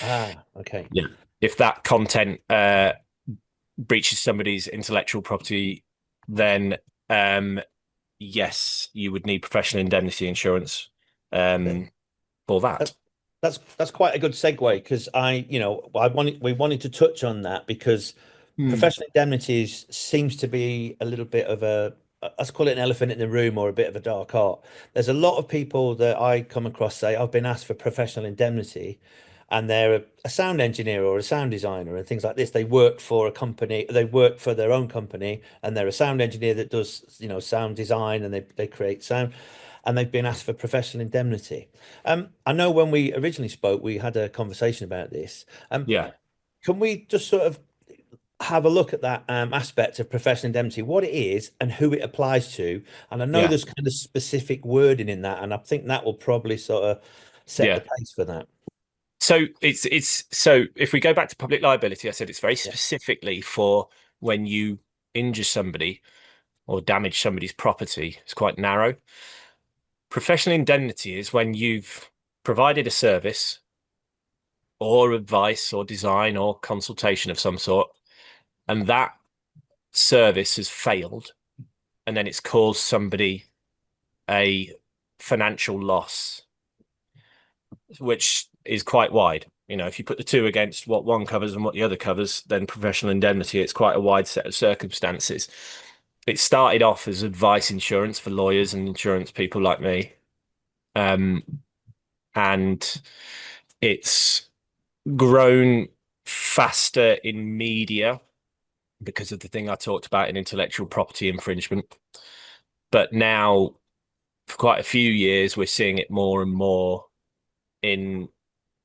Ah, okay. Yeah. If that content breaches somebody's intellectual property, then yes, you would need professional indemnity insurance for that. That's quite a good segue, because we wanted to touch on that because professional indemnities seems to be a little bit of let's call it an elephant in the room, or a bit of a dark art. There's a lot of people that I come across say, I've been asked for professional indemnity, and they're a sound engineer or a sound designer and things like this. They work for a company, they work for their own company, and they're a sound engineer that does, sound design, and they create sound, and they've been asked for professional indemnity. I know when we originally spoke, we had a conversation about this. Yeah. Can we just sort of have a look at that aspect of professional indemnity, what it is and who it applies to? And I know Yeah. there's kind of specific wording in that, and I think that will probably sort of set the pace for that. So so if we go back to public liability, I said it's very specifically for when you injure somebody or damage somebody's property. It's quite narrow. Professional indemnity is when you've provided a service or advice or design or consultation of some sort, and that service has failed, and then it's caused somebody a financial loss, which is quite wide. If you put the two against what one covers and what the other covers, then professional indemnity, it's quite a wide set of circumstances. It started off as advice insurance for lawyers and insurance people like me. And it's grown faster in media because of the thing I talked about in intellectual property infringement. But now, for quite a few years, we're seeing it more and more in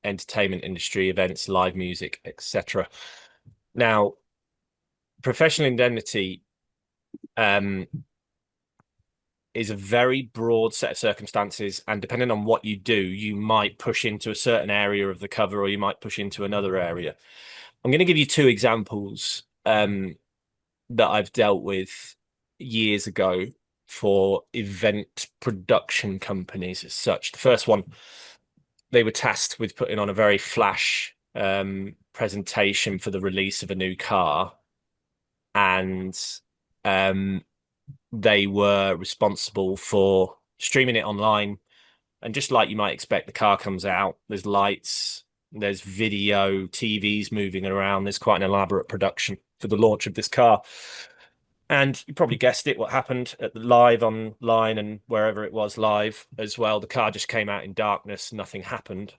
entertainment industry, events, live music, etc. Now, professional indemnity is a very broad set of circumstances, and depending on what you do, you might push into a certain area of the cover, or you might push into another area. I'm going to give you two examples that I've dealt with years ago for event production companies as such. The first one, they were tasked with putting on a very flash presentation for the release of a new car, and they were responsible for streaming it online. And just like you might expect, the car comes out, there's lights, there's video, TVs moving around. There's quite an elaborate production for the launch of this car. And you probably guessed it, what happened at the live online and wherever it was live as well. The car just came out in darkness, nothing happened.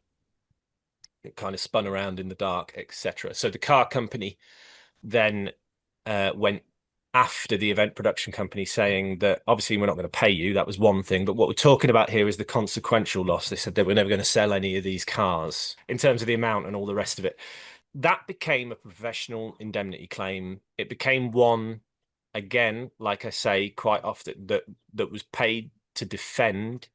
It kind of spun around in the dark, etc. So the car company then went after the event production company, saying that obviously we're not going to pay you. That was one thing. But what we're talking about here is the consequential loss. They said that we're never going to sell any of these cars in terms of the amount and all the rest of it. That became a professional indemnity claim. It became one, again, like I say, quite often that was paid to defend.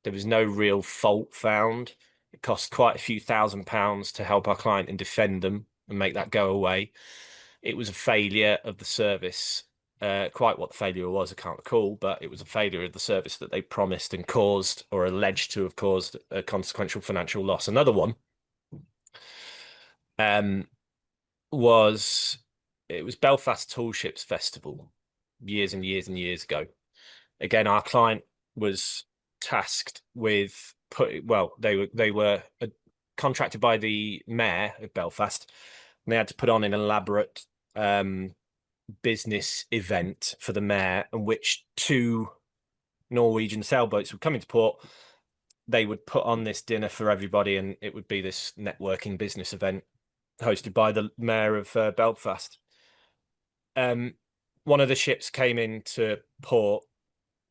There was no real fault found. It cost quite a few £1,000s to help our client and defend them and make that go away. It was a failure of the service. Quite what the failure was, I can't recall, but it was a failure of the service that they promised and caused, or alleged to have caused, a consequential financial loss. Another one was Belfast Tall Ships Festival years and years and years ago. Again, our client was tasked with they were contracted by the mayor of Belfast, and they had to put on an elaborate business event for the mayor, in which two Norwegian sailboats would come into port. They would put on this dinner for everybody, and it would be this networking business event hosted by the mayor of Belfast. One of the ships came into port,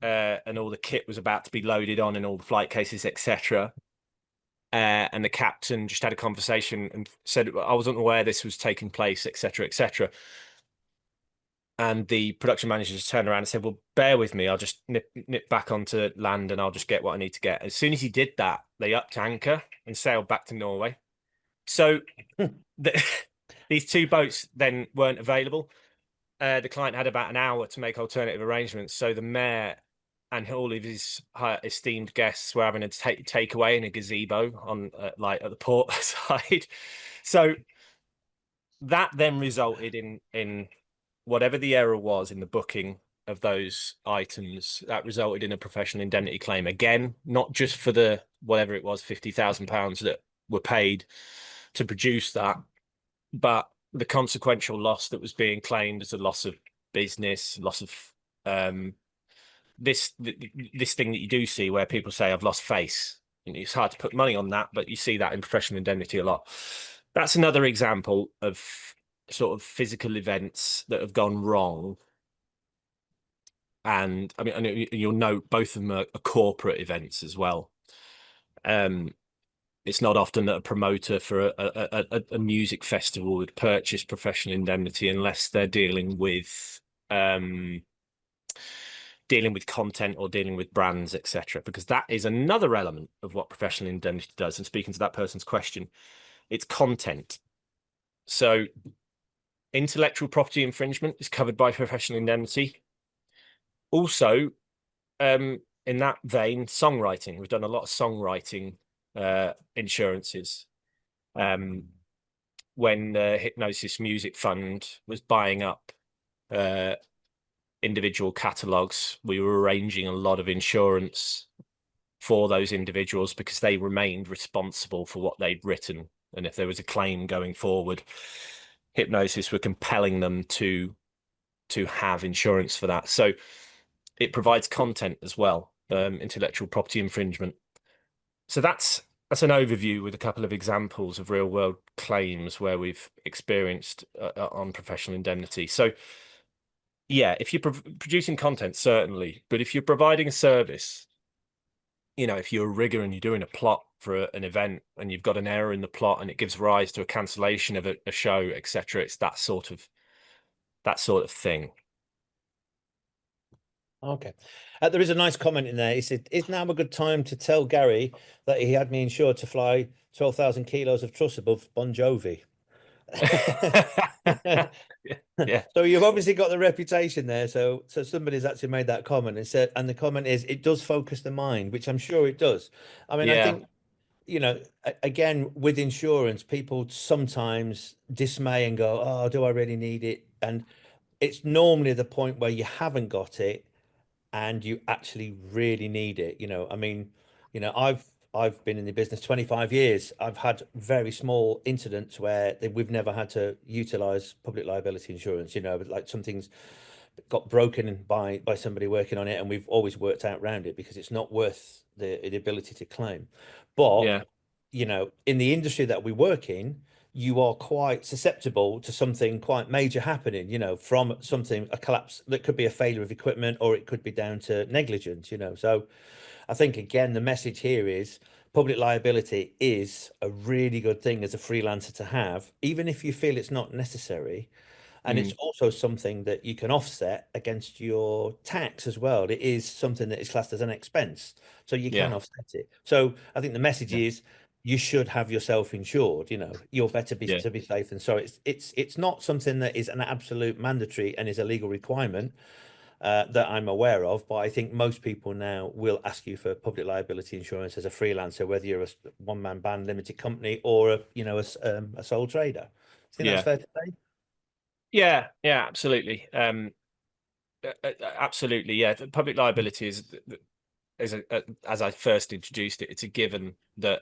and all the kit was about to be loaded on, and all the flight cases, etc. And the captain just had a conversation and said, "I wasn't aware this was taking place, etc., etc." And the production manager just turned around and said, well, bear with me. I'll just nip back onto land and I'll just get what I need to get. As soon as he did that, they upped anchor and sailed back to Norway. So these two boats then weren't available. The client had about an hour to make alternative arrangements. So the mayor and all of his esteemed guests were having a takeaway in a gazebo on like at the port side. So that then resulted in whatever the error was in the booking of those items, that resulted in a professional indemnity claim. Again, not just for the whatever it was, £50,000 that were paid to produce that, but the consequential loss that was being claimed as a loss of business, loss of this thing that you do see where people say, I've lost face. It's hard to put money on that, but you see that in professional indemnity a lot. That's another example of sort of physical events that have gone wrong. And I mean, you'll note both of them are corporate events as well. It's not often that a promoter for a music festival would purchase professional indemnity unless they're dealing with content or dealing with brands, etc. Because that is another element of what professional indemnity does. And speaking to that person's question, it's content. So intellectual property infringement is covered by professional indemnity. Also, in that vein, songwriting. We've done a lot of songwriting insurances. When Hypnosis Music Fund was buying up individual catalogs, we were arranging a lot of insurance for those individuals because they remained responsible for what they'd written. And if there was a claim going forward, Hypnosis were compelling them to have insurance for that. So it provides content as well, intellectual property infringement. So that's an overview with a couple of examples of real world claims where we've experienced on professional indemnity. So yeah, if you're producing content, certainly, but if you're providing a service, if you're a rigger and you're doing a plot for an event and you've got an error in the plot and it gives rise to a cancellation of a show, etc., it's that sort of thing. Okay. There is a nice comment in there. He said, is now a good time to tell Gary that he had me insured to fly 12,000 kilos of truss above Bon Jovi? Yeah. So you've obviously got the reputation there. So somebody's actually made that comment and said, and the comment is, it does focus the mind, which I'm sure it does. I mean, I think, again, with insurance, people sometimes dismay and go, oh, do I really need it? And it's normally the point where you haven't got it and you actually really need it. I mean, I've been in the business 25 years. I've had very small incidents where we've never had to utilize public liability insurance, but like something's got broken by somebody working on it, and we've always worked out around it because it's not worth the ability to claim. But in the industry that we work in, you are quite susceptible to something quite major happening, from a collapse that could be a failure of equipment, or it could be down to negligence, So I think, again, the message here is public liability is a really good thing as a freelancer to have, even if you feel it's not necessary. And it's also something that you can offset against your tax as well. It is something that is classed as an expense, so you can offset it. So I think the message is you should have yourself insured. You're better to be safe than sorry. It's not something that is an absolute mandatory and is a legal requirement that I'm aware of, but I think most people now will ask you for public liability insurance as a freelancer, whether you're a one-man band, limited company, or a sole trader. I think that's fair to say. Yeah, absolutely. Absolutely, yeah. Public liability is as I first introduced it, it's a given that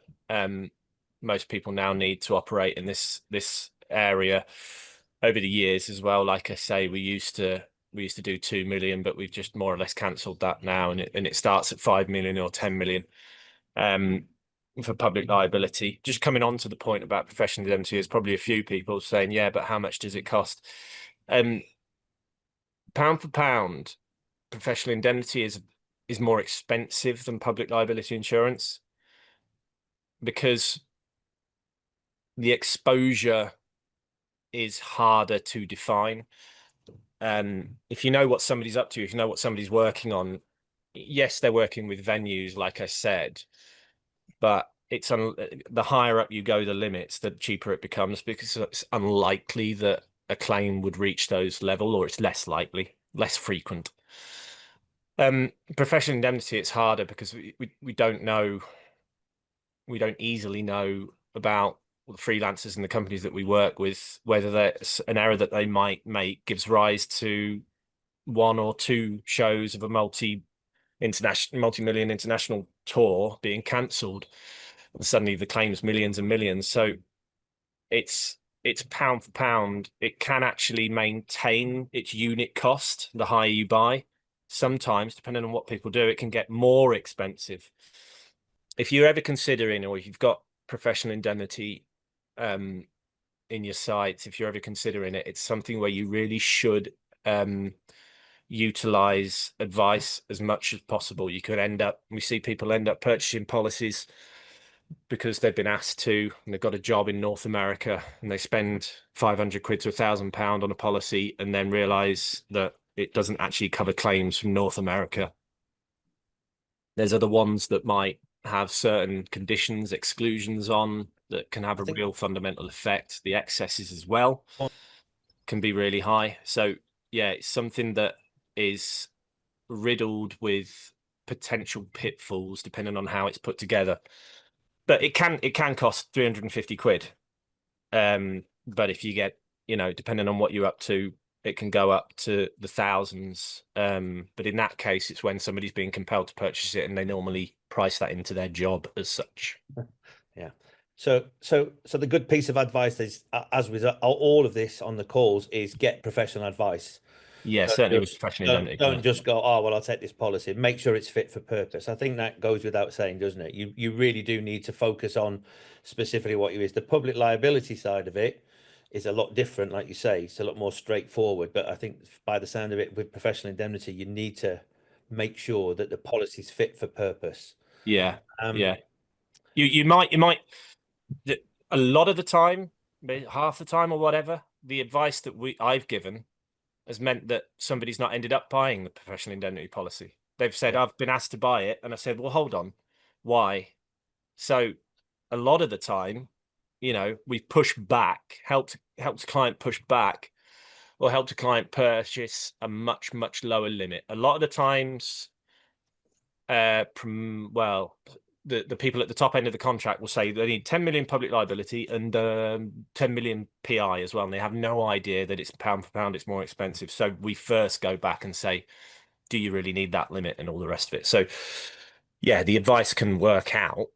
most people now need to operate in this area. Over the years as well, like I say, we used to do 2 million, but we've just more or less cancelled that now, and it starts at 5 million or 10 million. For public liability. Just coming on to the point about professional indemnity, there's probably a few people saying, yeah, but how much does it cost? Pound for pound, professional indemnity is more expensive than public liability insurance because the exposure is harder to define. if you know what somebody's up to, if you know what somebody's working on, yes, they're working with venues, like I said, but it's the higher up you go the limits, the cheaper it becomes, because it's unlikely that a claim would reach those level, or it's less likely, less frequent. Professional indemnity, it's harder because we don't know, we don't easily know about the freelancers and the companies that we work with, whether that's an error that they might make gives rise to one or two shows of a multi-million international tour being cancelled, and suddenly the claim's millions and millions. So it's pound for pound. It can actually maintain its unit cost the higher you buy. Sometimes, depending on what people do, it can get more expensive. If you're ever considering, or if you've got professional indemnity in your sites, if you're ever considering it, it's something where you really should utilize advice as much as possible. You could we see people end up purchasing policies because they've been asked to, and they've got a job in North America, and they spend 500 quid to £1,000 on a policy, and then realize that it doesn't actually cover claims from North America. There's other ones that might have certain conditions, exclusions on, that can have a real fundamental effect. The excesses as well can be really high. So yeah, it's something that is riddled with potential pitfalls depending on how it's put together. But it can cost 350 quid. But if you get, depending on what you're up to, it can go up to the thousands. But in that case, it's when somebody's being compelled to purchase it, and they normally price that into their job as such. Yeah. So the good piece of advice is, as with all of this on the calls, is get professional advice. Yeah, certainly with professional indemnity. Don't just go, oh, well, I'll take this policy. Make sure it's fit for purpose. I think that goes without saying, doesn't it? You really do need to focus on specifically what you is. The public liability side of it is a lot different, like you say. It's a lot more straightforward. But I think by the sound of it, with professional indemnity, you need to make sure that the policy's fit for purpose. Yeah. Yeah. You might a lot of the time, half the time or whatever, the advice that I've given has meant that somebody's not ended up buying the professional indemnity policy. They've said, I've been asked to buy it. And I said, well, hold on. Why? So a lot of the time, we push back, helped the client push back, or helped a client purchase a much, much lower limit. A lot of the times, the people at the top end of the contract will say they need 10 million public liability and 10 million PI as well. And they have no idea that it's pound for pound, it's more expensive. So we first go back and say, do you really need that limit, and all the rest of it? So yeah, the advice can work out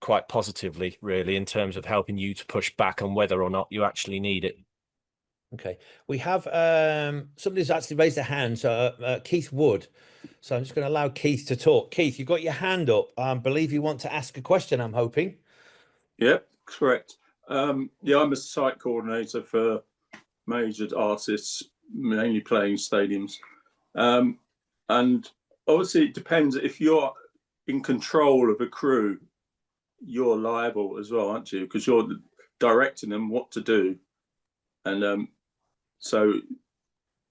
quite positively, really, in terms of helping you to push back on whether or not you actually need it. Okay. We have somebody's actually raised a hand. So Keith Wood. So I'm just going to allow Keith to talk. Keith, you've got your hand up. I believe you want to ask a question, I'm hoping. Yep, correct. Yeah, I'm a site coordinator for major artists, mainly playing stadiums. And obviously it depends. If you're in control of a crew, you're liable as well, aren't you? Because you're directing them what to do. And so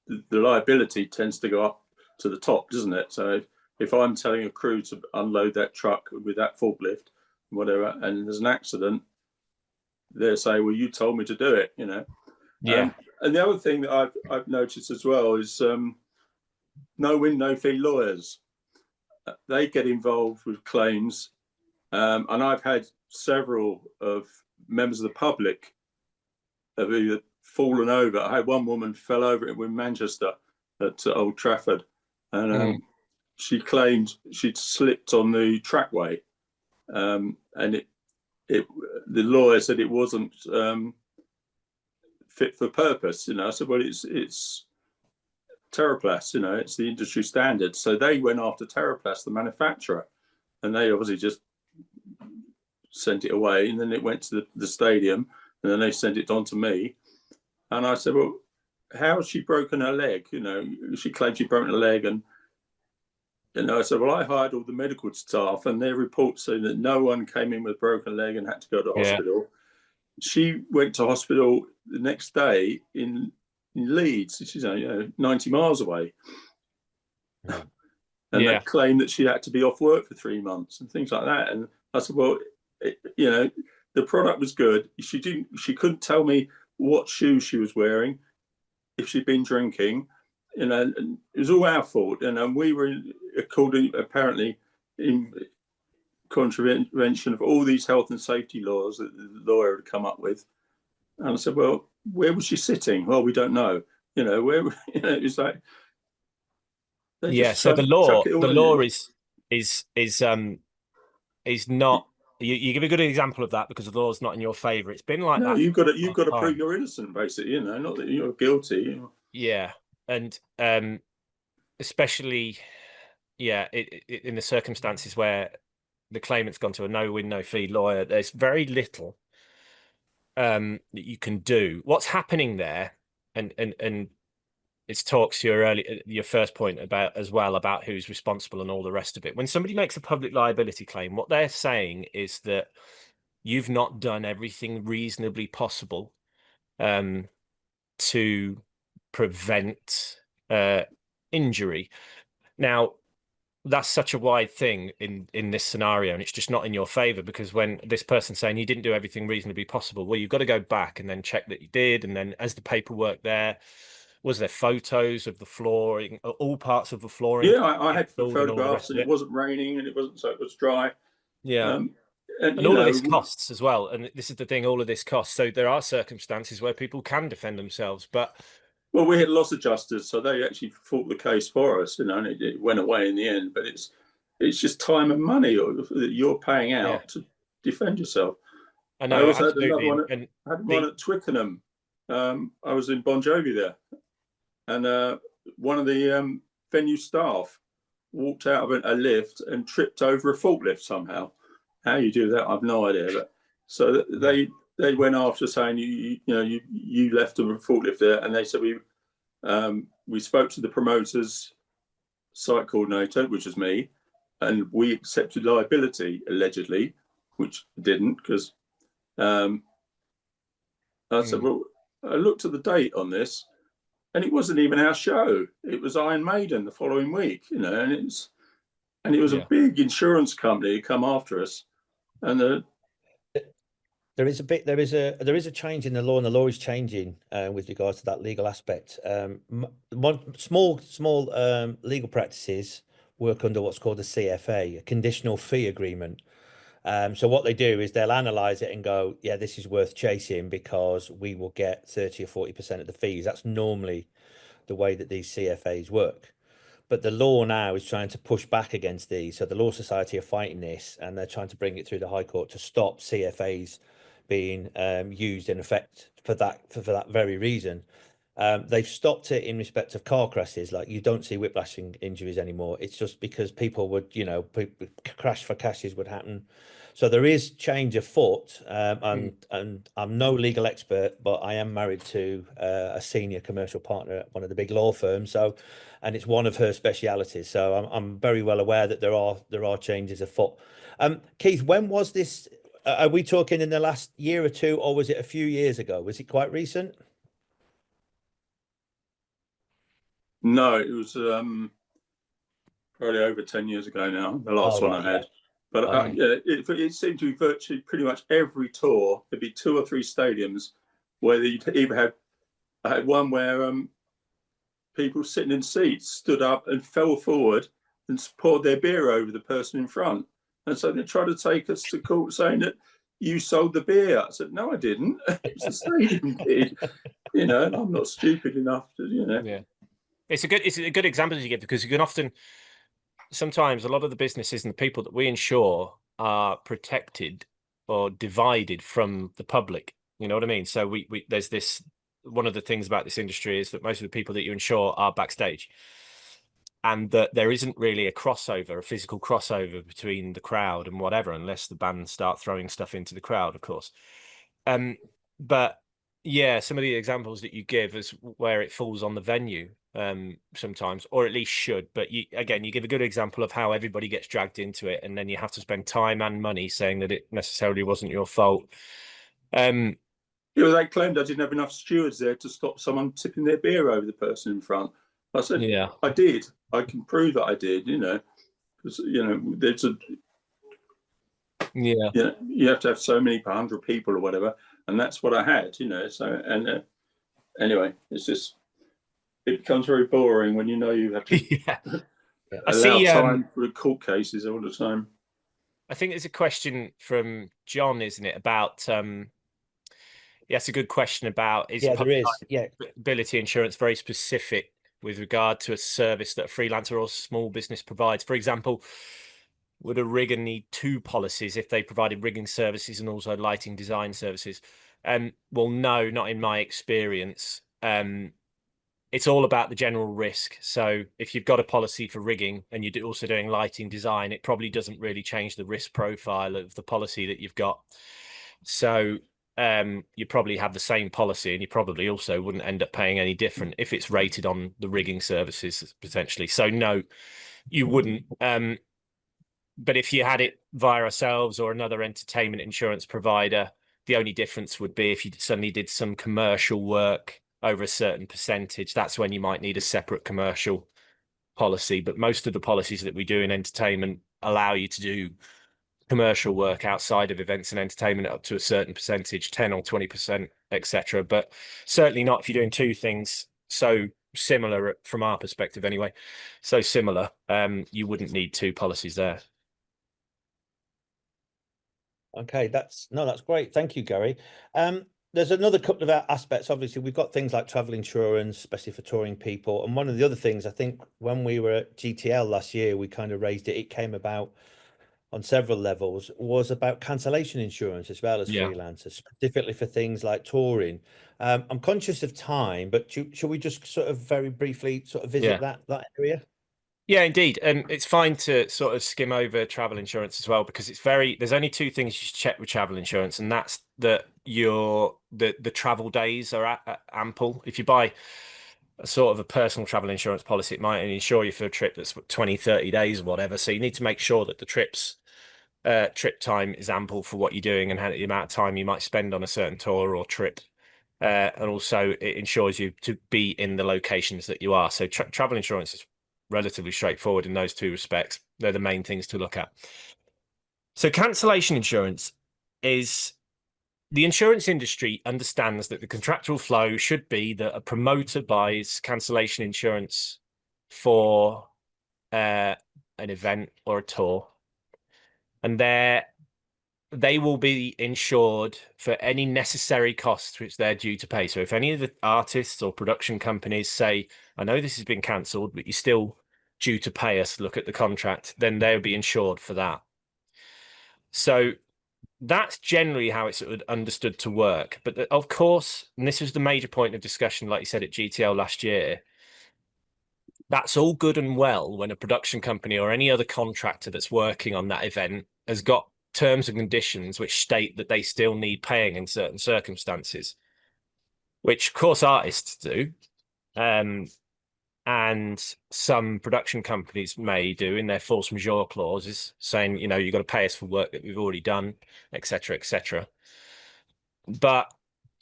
the liability tends to go up to the top, doesn't it? So if I'm telling a crew to unload that truck with that forklift, whatever, and there's an accident, they'll say, well, you told me to do it, Yeah. And the other thing that I've noticed as well is no win, no fee lawyers. They get involved with claims. And I've had several of members of the public have either fallen over. I had one woman fell over in Manchester at Old Trafford, and she claimed she'd slipped on the trackway, and the lawyer said it wasn't fit for purpose. I said, well, it's Terraplast, it's the industry standard. So they went after Terraplast, the manufacturer, and they obviously just sent it away, and then it went to the stadium, and then they sent it on to me. And I said, well, how has she broken her leg? She claimed she'd broken her leg. And, I said, well, I hired all the medical staff, and their reports saying that no one came in with a broken leg and had to go to hospital. She went to hospital the next day in in Leeds. She's 90 miles away. Yeah. And Yeah. they claimed that she had to be off work for 3 months and things like that. And I said, well, the product was good. She couldn't tell me what shoes she was wearing, if she'd been drinking. And it was all our fault. And we were apparently in contravention of all these health and safety laws that the lawyer had come up with. And I said, well, where was she sitting? Well, we don't know. Where, it was like, yeah. So the law is not. You give a good example of that because the law is not in your favor. It's been like that. You've got to prove you're innocent, basically. Not that you're guilty. Yeah, and especially, in the circumstances where the claimant's gone to a no-win, no-fee lawyer, there's very little that you can do. What's happening there, and it talks to your first point about who's responsible and all the rest of it. When somebody makes a public liability claim, what they're saying is that you've not done everything reasonably possible to prevent injury. Now, that's such a wide thing in this scenario, and it's just not in your favor, because when this person's saying you didn't do everything reasonably possible, well, you've got to go back and then check that you did. And then as the paperwork there, was there photos of the flooring, all parts of the flooring? Yeah, I had photographs, and it wasn't raining, and it wasn't, so it was dry. Yeah. And all of this costs as well. And this is the thing, all of this costs. So there are circumstances where people can defend themselves, but... Well, we had loss adjusters, so they actually fought the case for us, and it went away in the end. But it's just time and money that you're paying out to defend yourself. I know, I also absolutely. had one at Twickenham. I was in Bon Jovi there, and one of the venue staff walked out of a lift and tripped over a forklift somehow. How you do that, I've no idea. But so they went after saying you left a forklift there, and they said we spoke to the promoter's site coordinator, which is me, and we accepted liability allegedly, which didn't, because I said, well, I looked at the date on this, and it wasn't even our show. It was Iron Maiden the following week, and it was a big insurance company who come after us, and there is a change in the law, and the law is changing with regards to that legal aspect. Small legal practices work under what's called a CFA, a conditional fee agreement. So what they do is they'll analyze it and go, yeah, this is worth chasing because we will get 30 or 40% of the fees. That's normally the way that these CFAs work. But the law now is trying to push back against these. So the Law Society are fighting this, and they're trying to bring it through the High Court to stop CFAs being used in effect for that very reason. They've stopped it in respect of car crashes. Like, you don't see whiplashing injuries anymore. It's just because people would, crash for crashes would happen. So there is change afoot, and I'm no legal expert, but I am married to a senior commercial partner at one of the big law firms. And it's one of her specialities. So I'm very well aware that there are changes afoot. Keith, when was this? Are we talking in the last year or two, or was it a few years ago? Was it quite recent? No, it was probably over 10 years ago now, the last one I had. But it seemed to be virtually pretty much every tour. There'd be 2 or 3 stadiums where you'd either I had one where people sitting in seats stood up and fell forward and poured their beer over the person in front. And so they tried to take us to court saying that you sold the beer. I said, no, I didn't. It was the stadium did. And I'm not stupid enough to, Yeah. It's a good example you give, because you can often, sometimes a lot of the businesses and the people that we insure are protected or divided from the public. You know what I mean? So there's this, one of the things about this industry is that most of the people that you insure are backstage, and that there isn't really a physical crossover between the crowd and whatever, unless the band start throwing stuff into the crowd, of course. But yeah, some of the examples that you give is where it falls on the venue sometimes, or at least should. But you give a good example of how everybody gets dragged into it, and then you have to spend time and money saying that it necessarily wasn't your fault. Yeah, well, they claimed I didn't have enough stewards there to stop someone tipping their beer over the person in front. I said, Yeah. I did. I can prove that I did, because, there's you have to have so many per 100 people or whatever. And that's what I had, so, and anyway, it becomes very boring when you have to allow time for the court cases all the time. I think there's a question from John, isn't it, about it's a good question about liability insurance very specific with regard to a service that a freelancer or small business provides. For example, would a rigger need 2 policies if they provided rigging services and also lighting design services? Well, no, not in my experience. It's all about the general risk. So if you've got a policy for rigging and you're also doing lighting design, it probably doesn't really change the risk profile of the policy that you've got. So you probably have the same policy, and you probably also wouldn't end up paying any different if it's rated on the rigging services potentially. So no, you wouldn't. But if you had it via ourselves or another entertainment insurance provider, the only difference would be if you suddenly did some commercial work over a certain percentage, that's when you might need a separate commercial policy. But most of the policies that we do in entertainment allow you to do commercial work outside of events and entertainment up to a certain percentage, 10 or 20%, etc. But certainly not if you're doing 2 things so similar from our perspective anyway, so similar, you wouldn't need 2 policies there. Okay, that's great. Thank you, Gary. There's another couple of aspects. Obviously, we've got things like travel insurance, especially for touring people. And one of the other things, I think, when we were at GTL last year, we kind of raised it. It came about on several levels, was about cancellation insurance as well as freelancers, specifically for things like touring. I'm conscious of time, but should we just sort of very briefly sort of visit that area? Yeah, indeed. And it's fine to sort of skim over travel insurance as well, because there's only 2 things you should check with travel insurance, and that's that the travel days are ample. If you buy a sort of a personal travel insurance policy, it might insure you for a trip that's 20, 30 days or whatever. So you need to make sure that the trip time is ample for what you're doing and the amount of time you might spend on a certain tour or trip. And also it ensures you to be in the locations that you are. So travel insurance is relatively straightforward in those 2 respects. They're the main things to look at. So cancellation insurance is, the insurance industry understands that the contractual flow should be that a promoter buys cancellation insurance for an event or a tour, and they will be insured for any necessary costs which they're due to pay. So if any of the artists or production companies say, I know this has been cancelled, but you're still due to pay us, look at the contract, then they'll be insured for that. So that's generally how it's understood to work. But of course, and this was the major point of discussion, like you said, at GTL last year, that's all good and well when a production company or any other contractor that's working on that event has got terms and conditions which state that they still need paying in certain circumstances, which of course artists do. And some production companies may do in their force majeure clauses, saying, you've got to pay us for work that we've already done, etc., etc. But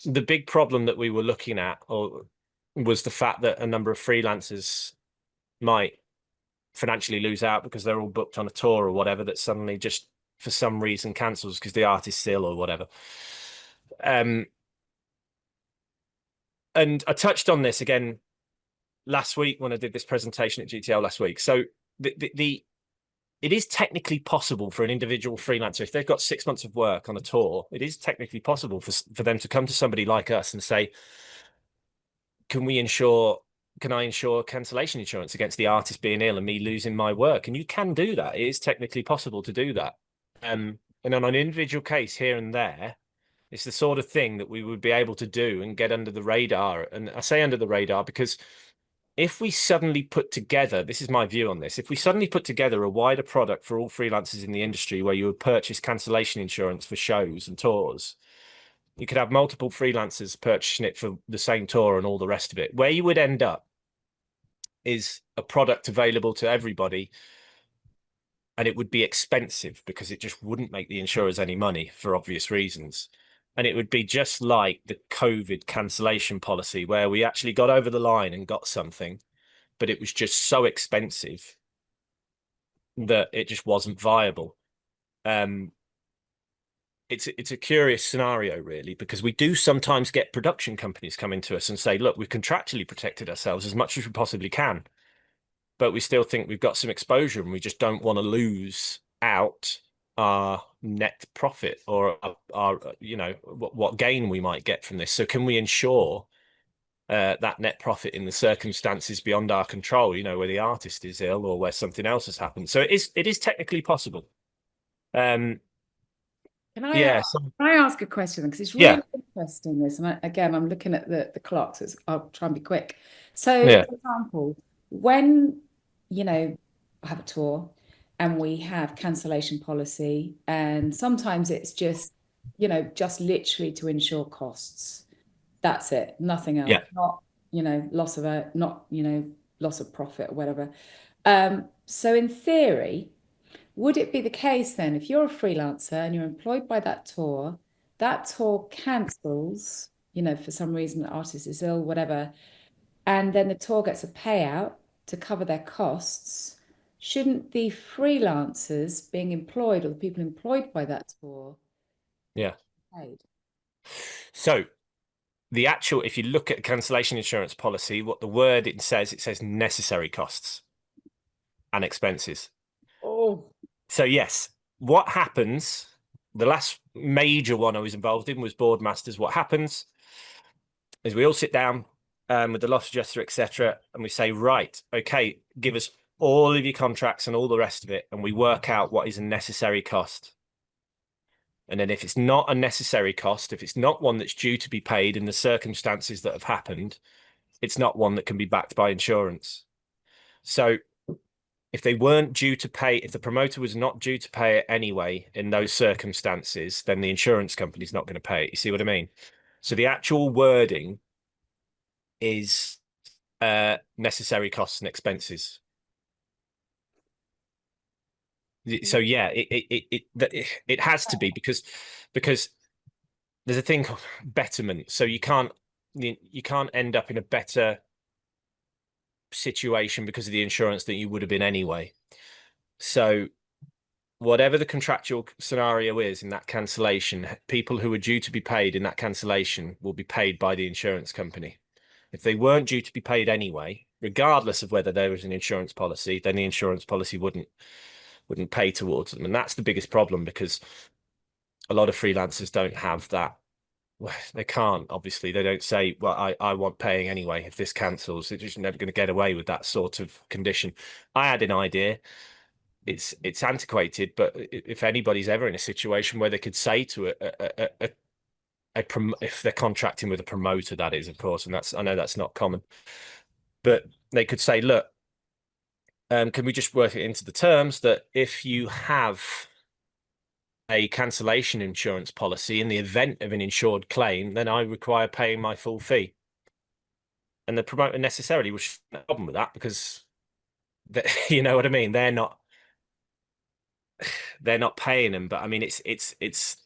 the big problem that we were looking at was the fact that a number of freelancers might financially lose out because they're all booked on a tour or whatever, that suddenly just for some reason cancels because the artist's ill or whatever. And I touched on this again last week when I did this presentation at GTL last week. So it is technically possible for an individual freelancer, if they've got 6 months of work on a tour, it is technically possible for them to come to somebody like us and say, can I insure cancellation insurance against the artist being ill and me losing my work? And you can do that. It is technically possible to do that. And on an individual case here and there, it's the sort of thing that we would be able to do and get under the radar. And I say under the radar because if we suddenly put together, this is my view on this, if we suddenly put together a wider product for all freelancers in the industry where you would purchase cancellation insurance for shows and tours, you could have multiple freelancers purchasing it for the same tour and all the rest of it. Where you would end up is a product available to everybody, and it would be expensive because it just wouldn't make the insurers any money for obvious reasons. And it would be just like the COVID cancellation policy, where we actually got over the line and got something, but it was just so expensive that it just wasn't viable. It's a curious scenario, really, because we do sometimes get production companies coming to us and say, look, we've contractually protected ourselves as much as we possibly can, but we still think we've got some exposure and we just don't want to lose out our net profit or our what gain we might get from this. So can we ensure that net profit in the circumstances beyond our control, where the artist is ill or where something else has happened? So it is technically possible. Can I, Yeah. can I ask a question? Because it's Yeah. really interesting, this. And again, I'm looking at the clock, so I'll try and be quick. So, Yeah. for example, when, I have a tour and we have cancellation policy, and sometimes it's just, just literally to ensure costs. That's it, nothing else. Yeah. Not, loss of loss of profit or whatever. So in theory, would it be the case then, if you're a freelancer and you're employed by that tour cancels, for some reason the artist is ill, whatever, and then the tour gets a payout to cover their costs, shouldn't the freelancers being employed, or the people employed by that tour, Yeah. paid? So if you look at cancellation insurance policy, what the word it says necessary costs and expenses. Oh, So yes, what happens, the last major one I was involved in was Boardmasters. What happens is we all sit down with the loss adjuster, etc., and we say, right, okay, give us all of your contracts and all the rest of it, and we work out what is a necessary cost. And then if it's not a necessary cost, if it's not one that's due to be paid in the circumstances that have happened, it's not one that can be backed by insurance. So if they weren't due to pay, if the promoter was not due to pay it anyway in those circumstances, then the insurance company's not going to pay it. You see what I mean? So the actual wording is necessary costs and expenses. So yeah, it has to be because there's a thing called betterment. So you can't end up in a better situation because of the insurance that you would have been anyway. So whatever the contractual scenario is in that cancellation, people who are due to be paid in that cancellation will be paid by the insurance company. If they weren't due to be paid anyway, regardless of whether there was an insurance policy, then the insurance policy wouldn't pay towards them. And that's the biggest problem, because a lot of freelancers don't have that. Well, they can't, obviously. They don't say, well, I want paying anyway. If this cancels, they're just never going to get away with that sort of condition. I had an idea. It's antiquated, but if anybody's ever in a situation where they could say to if they're contracting with a promoter, that is, of course, and I know that's not common, but they could say, look, can we just work it into the terms that if you have a cancellation insurance policy in the event of an insured claim, then I require paying my full fee. And the promoter necessarily was no problem with that, because you know what I mean? They're not paying them. But I mean, it's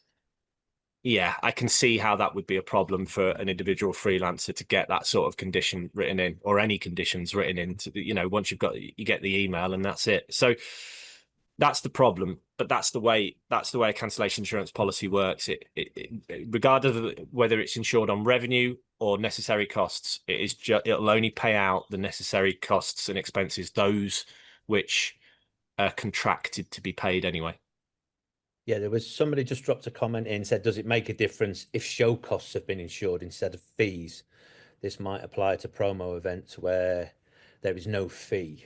yeah, I can see how that would be a problem for an individual freelancer to get that sort of condition written in, or any conditions written in, to once you get the email and that's it. So that's the problem, but that's the way a cancellation insurance policy works. Regardless of whether it's insured on revenue or necessary costs, it'll only pay out the necessary costs and expenses, those which are contracted to be paid anyway. Yeah, there was somebody just dropped a comment in, said, does it make a difference if show costs have been insured instead of fees? This might apply to promo events where there is no fee.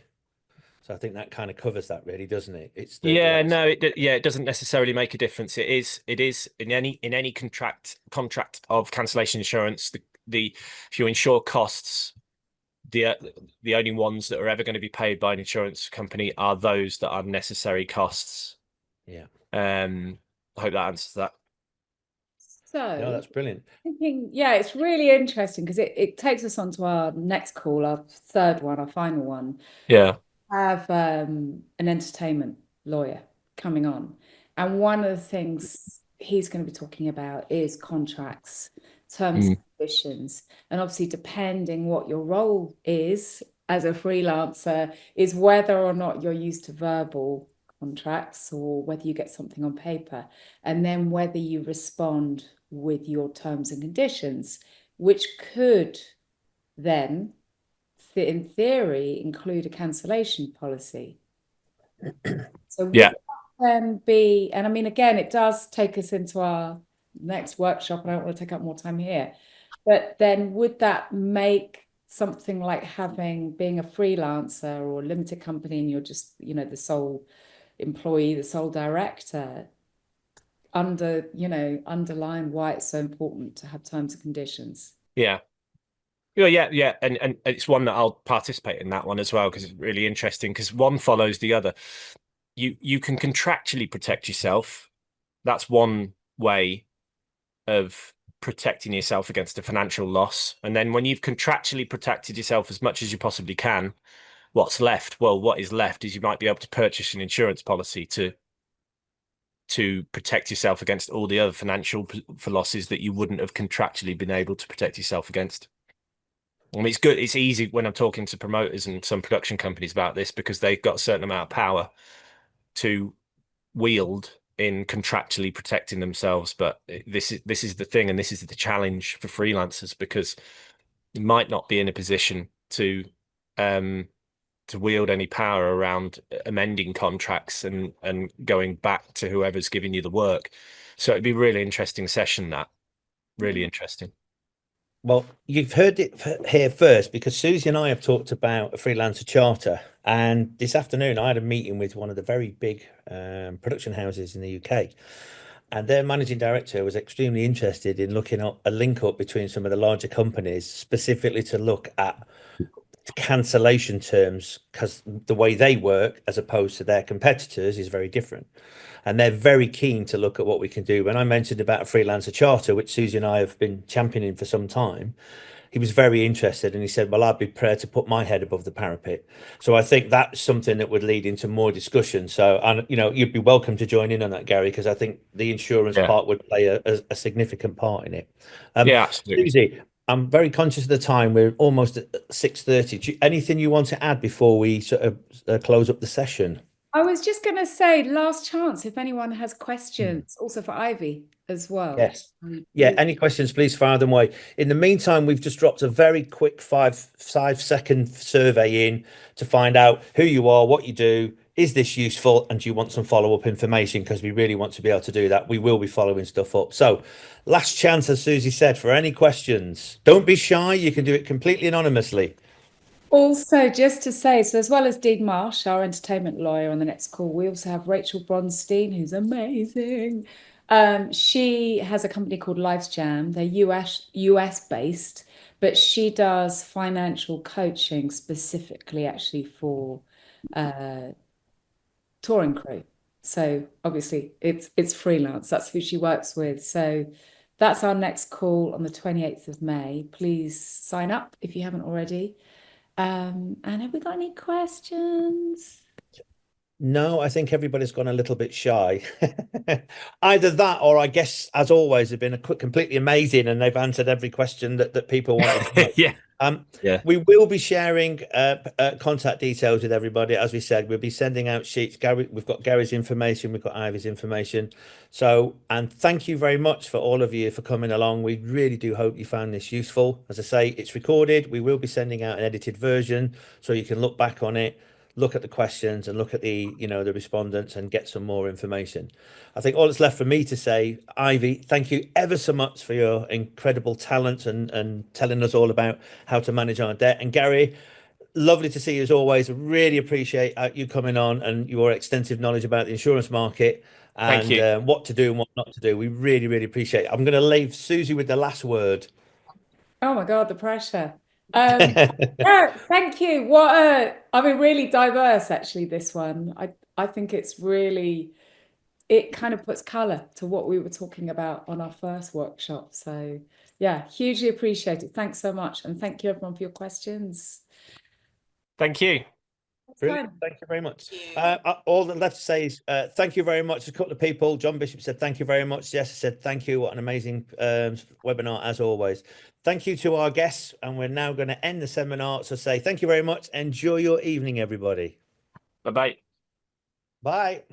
So I think that kind of covers that, really, doesn't it? It's No, it doesn't necessarily make a difference. It is in any contract of cancellation insurance, if you insure costs, the only ones that are ever going to be paid by an insurance company are those that are necessary costs. Yeah. I hope that answers that. So No, that's brilliant. Thinking, yeah, it's really interesting, because it takes us on to our next call, our third one, our final one. Yeah. Have an entertainment lawyer coming on, and one of the things he's going to be talking about is contracts, terms and conditions. And obviously, depending what your role is as a freelancer, is whether or not you're used to verbal contracts or whether you get something on paper, and then whether you respond with your terms and conditions, which could then, in theory, include a cancellation policy. So would Yeah. that then be, and I mean, again, it does take us into our next workshop, and I don't want to take up more time here, but then would that make something like being a freelancer or a limited company and you're just, the sole employee, the sole director, underline why it's so important to have terms and conditions? Yeah. Yeah. And it's one that I'll participate in that one as well, because it's really interesting, because one follows the other. You can contractually protect yourself. That's one way of protecting yourself against a financial loss. And then when you've contractually protected yourself as much as you possibly can, what's left? Well, what is left is you might be able to purchase an insurance policy to protect yourself against all the other financial losses that you wouldn't have contractually been able to protect yourself against. I mean, it's good. It's easy when I'm talking to promoters and some production companies about this, because they've got a certain amount of power to wield in contractually protecting themselves. But this is the thing, and this is the challenge for freelancers, because you might not be in a position to wield any power around amending contracts and going back to whoever's giving you the work. So it'd be a really interesting session, that. Really interesting. Well, you've heard it here first, because Susie and I have talked about a freelancer charter. And this afternoon, I had a meeting with one of the very big production houses in the UK. And their managing director was extremely interested in looking at a link up between some of the larger companies, specifically to look at cancellation terms, because the way they work as opposed to their competitors is very different. And they're very keen to look at what we can do. When I mentioned about a freelancer charter, which Susie and I have been championing for some time, he was very interested, and he said, well, I'd be prepared to put my head above the parapet. So I think that's something that would lead into more discussion. So, and you'd be welcome to join in on that, Gary, because I think the insurance part would play a significant part in it. Yeah, absolutely. Susie, I'm very conscious of the time. We're almost at 6:30. Anything you want to add before we sort of close up the session? I was just going to say, last chance, if anyone has questions, also for Ivy as well. Yes. Yeah, any questions, please fire them away. In the meantime, we've just dropped a very quick 5-second survey in to find out who you are, what you do, is this useful, and do you want some follow-up information, because we really want to be able to do that. We will be following stuff up. So last chance, as Susie said, for any questions. Don't be shy. You can do it completely anonymously. Also, just to say, so as well as Dean Marsh, our entertainment lawyer, on the next call, we also have Rachel Bronstein, who's amazing. She has a company called Lives Jam. They're US based, but she does financial coaching specifically actually for touring crew. So obviously it's freelance. That's who she works with. So that's our next call on the 28th of May. Please sign up if you haven't already. And have we got any questions? No, I think everybody's gone a little bit shy. Either that, or I guess, as always, have been completely amazing, and they've answered every question that people wanted to know. Yeah. We will be sharing contact details with everybody. As we said, we'll be sending out sheets. Gary, we've got Gary's information, we've got Ivy's information. So, and thank you very much for all of you for coming along. We really do hope you found this useful. As I say, it's recorded. We will be sending out an edited version, so you can look back on it, look at the questions, and look at the the respondents, and get some more information. I think all that's left for me to say, Ivy, thank you ever so much for your incredible talent and telling us all about how to manage our debt. And Gary, lovely to see you as always. Really appreciate you coming on and your extensive knowledge about the insurance market and what to do and what not to do. We really, really appreciate it. I'm going to leave Susie with the last word. Oh my God, the pressure. Yeah, thank you. Really diverse, actually, this one. I think it's really, it kind of puts color to what we were talking about on our first workshop. So yeah, hugely appreciate it. Thanks so much. And thank you everyone for your questions. Thank you. Brilliant. Thank you very much. All that left to say is thank you very much. A couple of people. John Bishop said thank you very much. Jess said thank you. What an amazing webinar as always. Thank you to our guests, and we're now going to end the seminar. So say thank you very much. Enjoy your evening, everybody. Bye-bye. Bye.